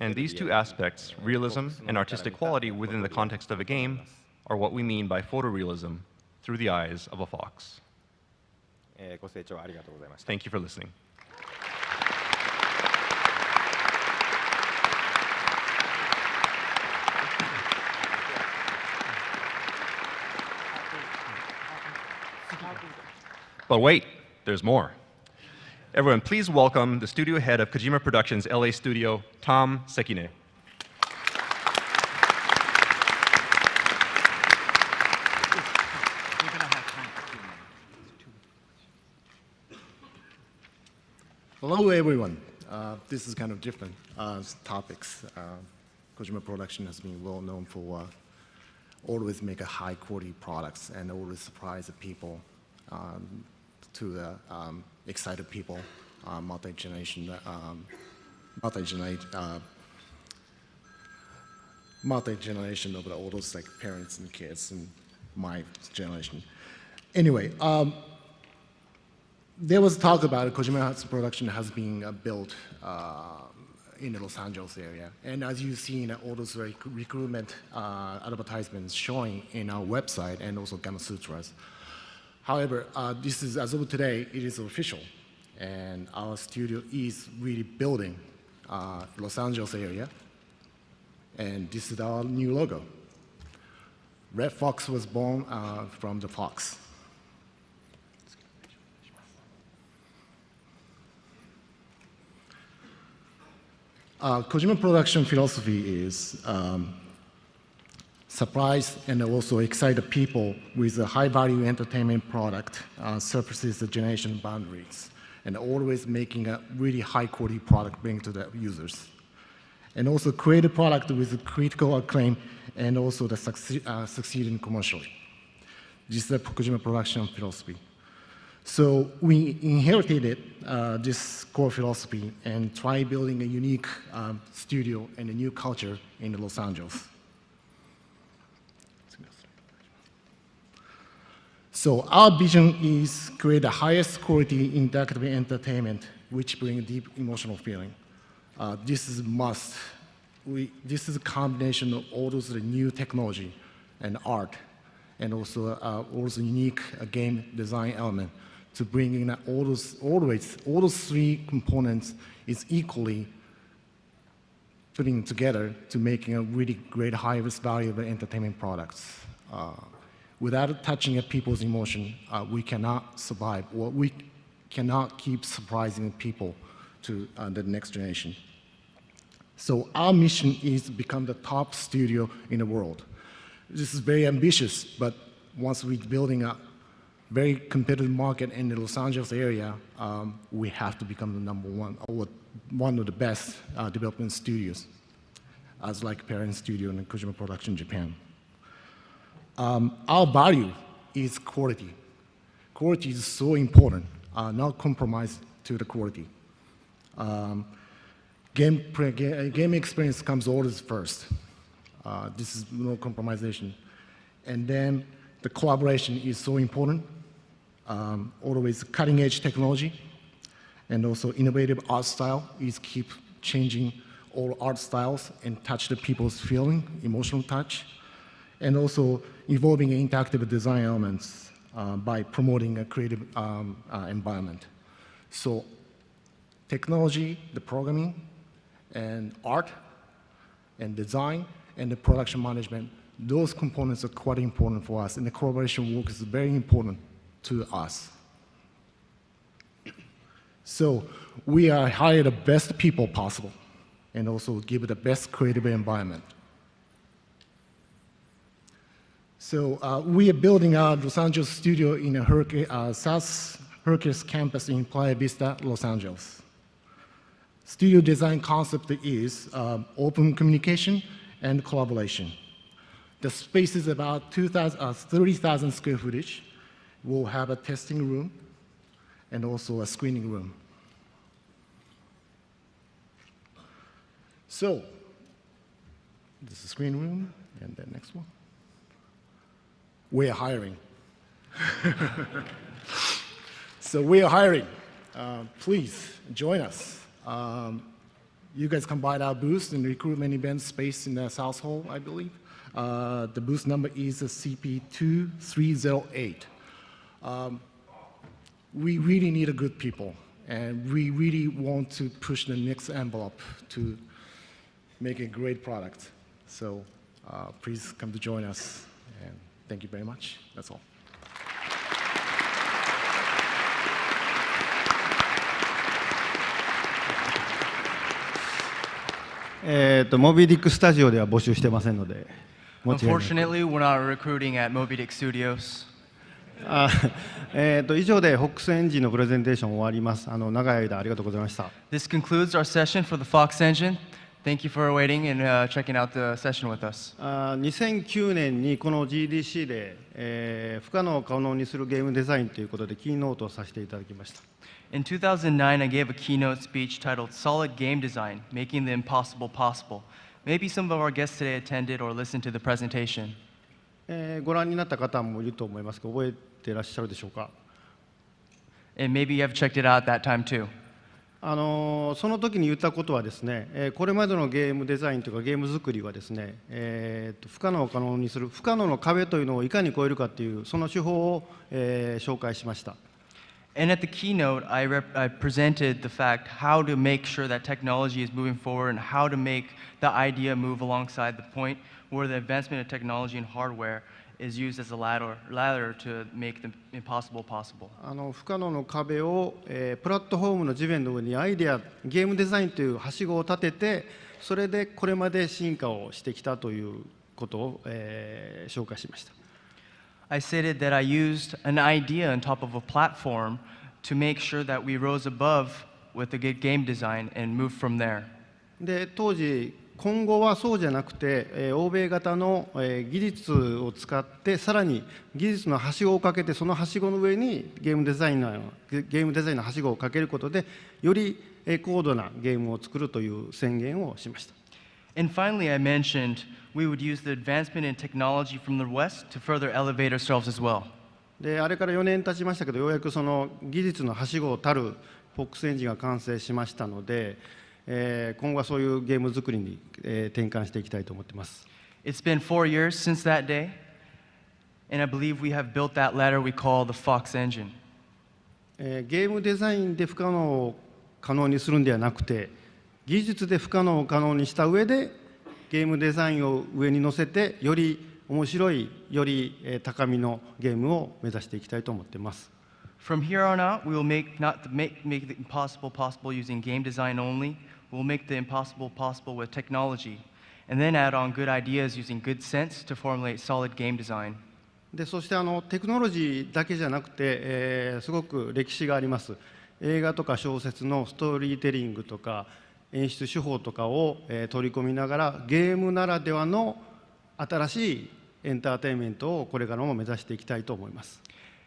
And these two aspects, realism and artistic quality within the context of a game, are what we mean by photorealism through the eyes of a fox. Thank you for listening. But wait, there's more. Everyone, please welcome the studio head of Kojima Productions' LA studio, Tom Sekine. Hello, everyone. This is kind of different topics. Kojima Production has been well known for always make a high quality products and always surprise the people to the excited people, multi-generation of all those like parents and kids and my generation. Anyway, there was talk about Kojima Production has been built in the Los Angeles area, and as you've seen, all those recruitment advertisements showing in our website and also Gamma Sutras. However, this is, as of today, it is official, and our studio is really building Los Angeles area, and this is our new logo. Red Fox was born from the fox. Kojima Production philosophy is surprise and also excite the people with a high-value entertainment product, surpasses the generation boundaries, and always making a really high-quality product bring to the users. And also create a product with critical acclaim and also the succeeding commercially. This is the Kojima Production philosophy. So we inherited this core philosophy and try building a unique studio and a new culture in Los Angeles. So our vision is create the highest quality interactive entertainment which bring deep emotional feeling. This is a must. This is a combination of all those new technology and art and also unique game design element to bring in all those three components is equally putting together to making a really great highest valuable entertainment products. Without touching people's emotion, we cannot survive, or we cannot keep surprising people to the next generation. So our mission is to become the top studio in the world. This is very ambitious, but once we're building a very competitive market in the Los Angeles area, we have to become the number one, or one of the best development studios, as like parent studio in Kojima Production Japan. Our value is quality. Quality is so important, not compromise to the quality. Game experience comes always first. This is no compromisation. And then the collaboration is so important. Always cutting edge technology and also innovative art style is keep changing all art styles and touch the people's feeling, emotional touch, and also evolving interactive design elements by promoting a creative environment. So technology, the programming, and art, and design, and the production management, those components are quite important for us, and the collaboration work is very important to us. So we are hire the best people possible, and also give it the best creative environment. So we are building our Los Angeles studio in a South Hercules campus in Playa Vista, Los Angeles. Studio design concept is open communication and collaboration. The space is about 30,000 square footage. We'll have a testing room and also a screening room. So, this is the screen room, and the next one. We're hiring. So we are hiring. Please join us. You guys can buy our booth in the recruitment event space in the South Hall, I believe. The booth number is CP2308. We really need a good people, and we really want to push the next envelope to make a great product. So please come to join us, and thank you very much. That's all. Moby Dick スタジオでは募集してませんので。Unfortunately, we're not recruiting at Moby Dick Studios. 以上で FOX エンジンのプレゼンテーション終わります。長い間ありがとうございました。This concludes our session for the Fox Engine. Thank you for waiting and checking out the session with us. 2009年にこの GDC で、不可能を可能にするゲームデザインということでキーノートをさせていただきました。In 2009, I gave a keynote speech titled Solid Game Design, Making the Impossible Possible. Maybe some of our guests today attended or listened to the presentation. ご覧になった方もいると思いますが、覚えていらっしゃるでしょうか。And maybe you have checked it out that time too. その時に言ったことはですね、これまでのゲームデザインというかゲーム作りはですね、不可能を可能にする不可能の壁というのをいかに超えるかというその手法を、紹介しました。And at the keynote, I presented the fact how to make sure that technology is moving forward and how to make the idea move alongside the point where the advancement of technology and hardware is used as a ladder to make the impossible possible. 不可能の壁を、プラットフォームの地面の上にアイデア、ゲームデザインというはしごを立てて、それでこれまで進化をしてきたということを、紹介しました。I stated that I used an idea on top of a platform to make sure that we rose above with a good game design and moved from there. で、当時今後はそうじゃなくて、欧米型の、技術を使ってさらに技術のはしごをかけてそのはしごの上にゲームデザインのはしごをかけることでより高度なゲームを作るという宣言をしました。And finally, I mentioned we would use the advancement in technology from the West to further elevate ourselves as well. で、あれから4年経ちましたけど、ようやくその技術のはしごをたる FOX エンジンが完成しましたので、今後はそういうゲーム作りに、転換していきたいと思っています。It's been 4 years since that day, and I believe we have built that ladder we call the Fox Engine. ゲームデザインで不可能を可能にするんではなくて、技術で不可能を可能にした上でゲームデザインを上に乗せてより面白い、より高みのゲームを目指していきたいと思っています。From here on out, we will make the impossible possible using game design only. We'll make the impossible possible with technology, and then add on good ideas using good sense to formulate solid game design. で、そしてテクノロジーだけじゃなくて、すごく歴史があります。映画とか小説のストーリーテリングとか演出手法とかを、取り込みながらゲームならではの新しいエンターテインメントをこれからも目指していきたいと思います。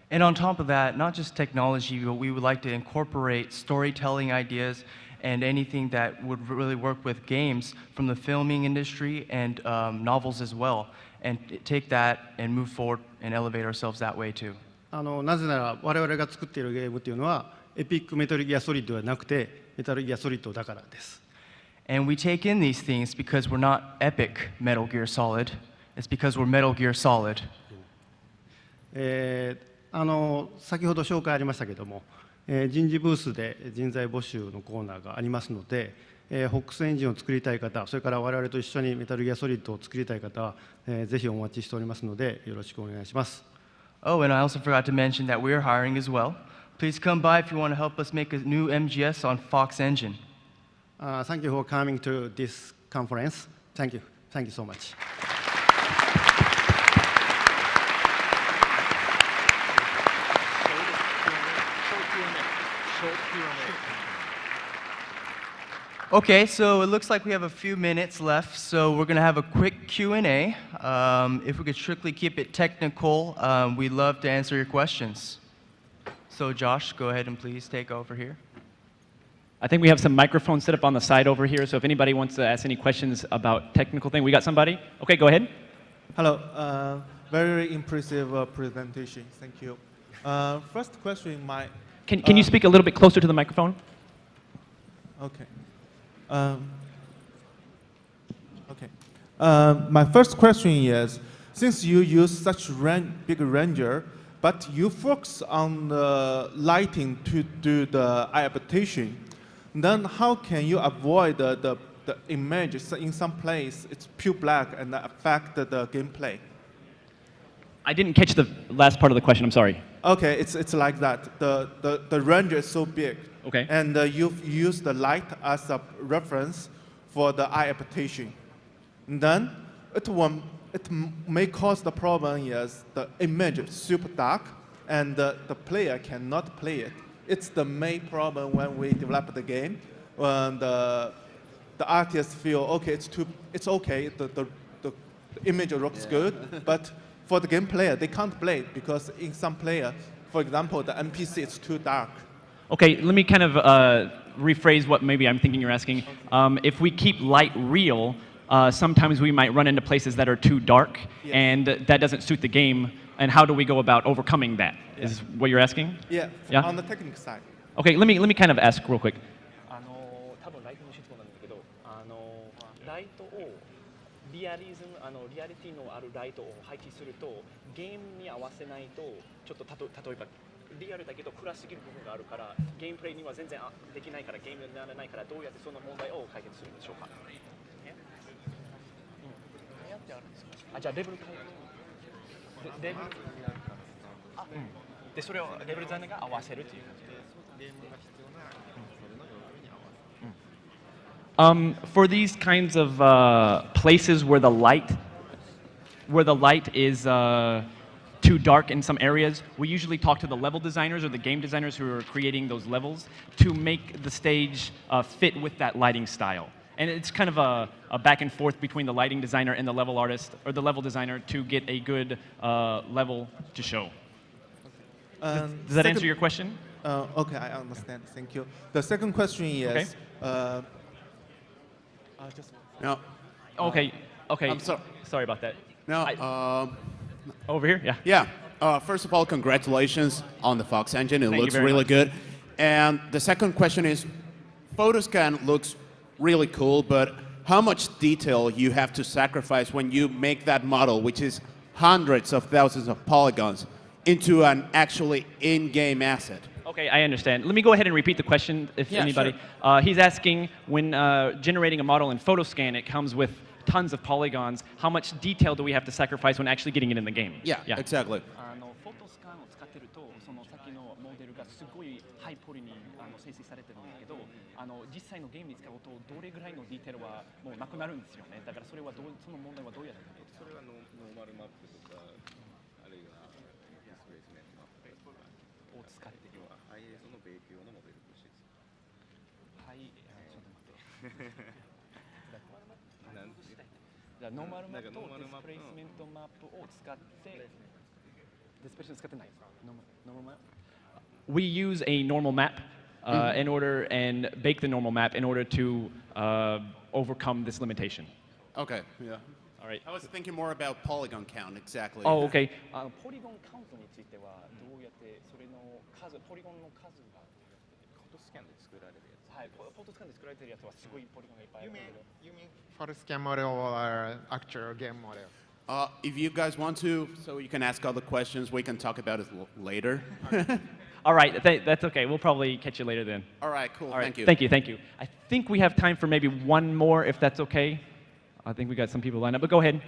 And on top of that, not just technology, but we would like to incorporate storytelling ideas and anything that would really work with games from the filming industry and novels as well, and take that and move forward and elevate ourselves that way too. なぜなら我々が作っているゲームというのはエピックメタルギアソリッドではなくてメタルギアソリッドだからです。And we take in these things because we're not epic Metal Gear Solid. It's because we're Metal Gear Solid. 先ほど紹介ありましたけども、人事ブースで人材募集のコーナーがありますので、ホックスエンジンを作りたい方、それから我々と一緒にメタルギアソリッドを作りたい方は、ぜひお待ちしておりますのでよろしくお願いします。Oh, and I also forgot to mention that we're hiring as well. Please come by if you want to help us make a new MGS on Fox Engine. Thank you for coming to this conference. Thank you. Thank you so much. Okay, so it looks like we have a few minutes left, so we're going to have a quick Q&A. If we could strictly keep it technical, we'd love to answer your questions. So Josh, go ahead and please take over here. I think we have some microphones set up on the side over here, so if anybody wants to ask any questions about technical thing, we got somebody? Okay, go ahead. Hello, very impressive presentation, thank you. First question, Can you speak a little bit closer to the microphone? Okay. My first question is, since you use such big ranger, but you focus on the lighting to do the adaptation, then how can you avoid the image in some place it's pure black and affect the gameplay? I didn't catch the last part of the question, I'm sorry. Okay, it's like that. The ranger is so big. Okay. And you've used the light as a reference for the eye adaptation. And then it may cause the problem is the image is super dark and the player cannot play it. It's the main problem when we develop the game. When the artists feel, okay, it's okay, the image looks good, but for the game player, they can't play it because in some player, for example, the NPC is too dark. Okay, let me kind of rephrase what maybe I'm thinking you're asking. If we keep light real, sometimes we might run into places that are too dark, and that doesn't suit the game. And how do we go about overcoming that? Is what you're asking? Yeah, yeah? On the technical side. Okay, let me kind of ask real quick. For these kinds of places where the light is too dark in some areas, we usually talk to the level designers or the game designers who are creating those levels to make the stage fit with that lighting style. And it's kind of a back and forth between the lighting designer and the level artist or the level designer to get a good level to show. Does that answer your question? Okay, I understand. Thank you. The second question is. Okay. No. Okay. Okay. I'm sorry. Sorry about that. No. Over here. Yeah. Yeah. First of all, congratulations on the Fox engine. It looks really much. good. And the second question is, Photoscan looks really cool, but how much detail you have to sacrifice when you make that model, which is hundreds of thousands of polygons, into an actually in-game asset? Okay, I understand. Let me go ahead and repeat the question if anybody. Sure. He's asking, when generating a model in Photoscan, it comes with tons of polygons. How much detail do we have to sacrifice when actually getting it in the game? Yeah. Exactly. 実際のゲームに使うとどれぐらいのディテールはもうなくなるんですよね。だからそれはその問題はどうやって解決する？それはノーマルマップとかあるいはディスプレイスメントマップを使って要は ISO のベーク用のモデルとしてはい、ちょっと待って。We use a normal map in order and bake the normal map in order to overcome this limitation. Okay. Yeah. All right. I was thinking more about polygon count exactly. Oh, okay. You mean for scan model or actual game model? If you guys want to, so you can ask other questions, we can talk about it later. All right, that's okay. We'll probably catch you later then. All right, cool. All right, thank you. Thank you, thank you. I think we have time for maybe one more, if that's okay. I think we got some people lined up, but go ahead.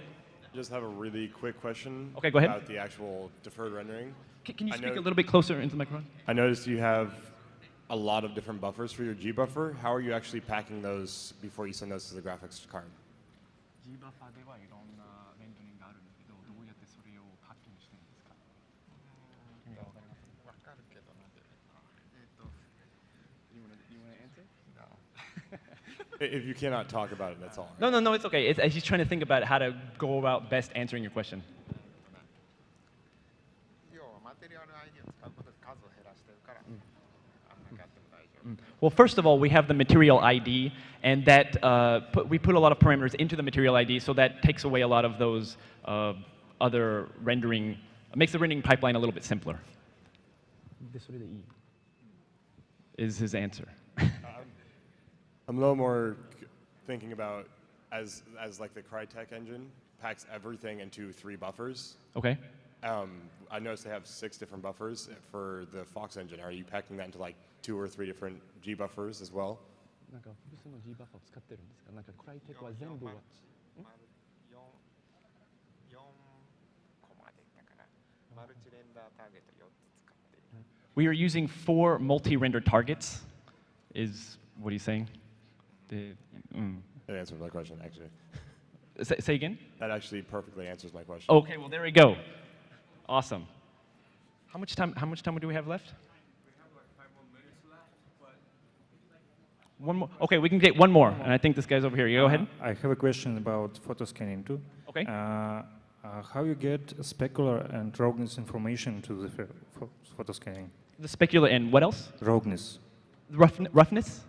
Just have a really quick question. Okay, go ahead. About the actual deferred rendering. Can you speak a little bit closer into the microphone? I noticed you have a lot of different buffers for your G buffer. How are you actually packing those before you send those to the graphics card? If you cannot talk about it, that's all. No, it's okay. He's trying to think about how to go about best answering your question. Well, first of all, we have the material ID, and that we put a lot of parameters into the material ID, so that takes away a lot of those other rendering, makes the rendering pipeline a little bit simpler. Is his answer. I'm a little more thinking about as like the Crytek engine packs everything into 3 buffers. Okay. I noticed they have 6 different buffers for the Fox engine. Are you packing that into like 2 or 3 different G buffers as well? We are using 4 multi-render targets, is what he's saying. That answers my question, actually. Say again? That actually perfectly answers my question. Okay, well, there we go. Awesome. How much time do we have left? We have like 5 more minutes left, but one more. Okay, we can get one more, and I think this guy's over here. You go ahead. I have a question about photo scanning too. Okay. How you get specular and roughness information to the photo scanning? The specular and what else? Roughness. Roughness?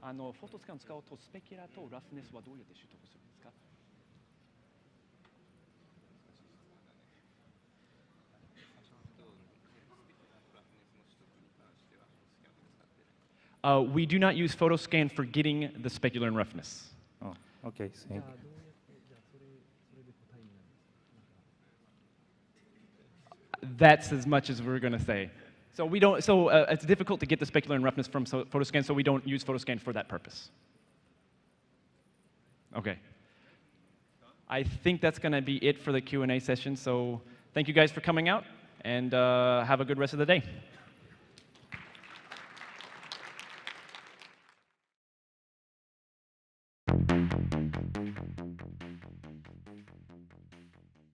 フォトスキャンを使うとスペキュラとラフネスはどうやって習得するんですか? We do not use photo scan for getting the specular and roughness. Oh, okay, thank you. That's as much as we're going to say. So we don't. So it's difficult to get the specular and roughness from photoscan, so we don't use photoscan for that purpose. Okay. I think that's going to be it for the Q&A session. So thank you guys for coming out, and have a good rest of the day.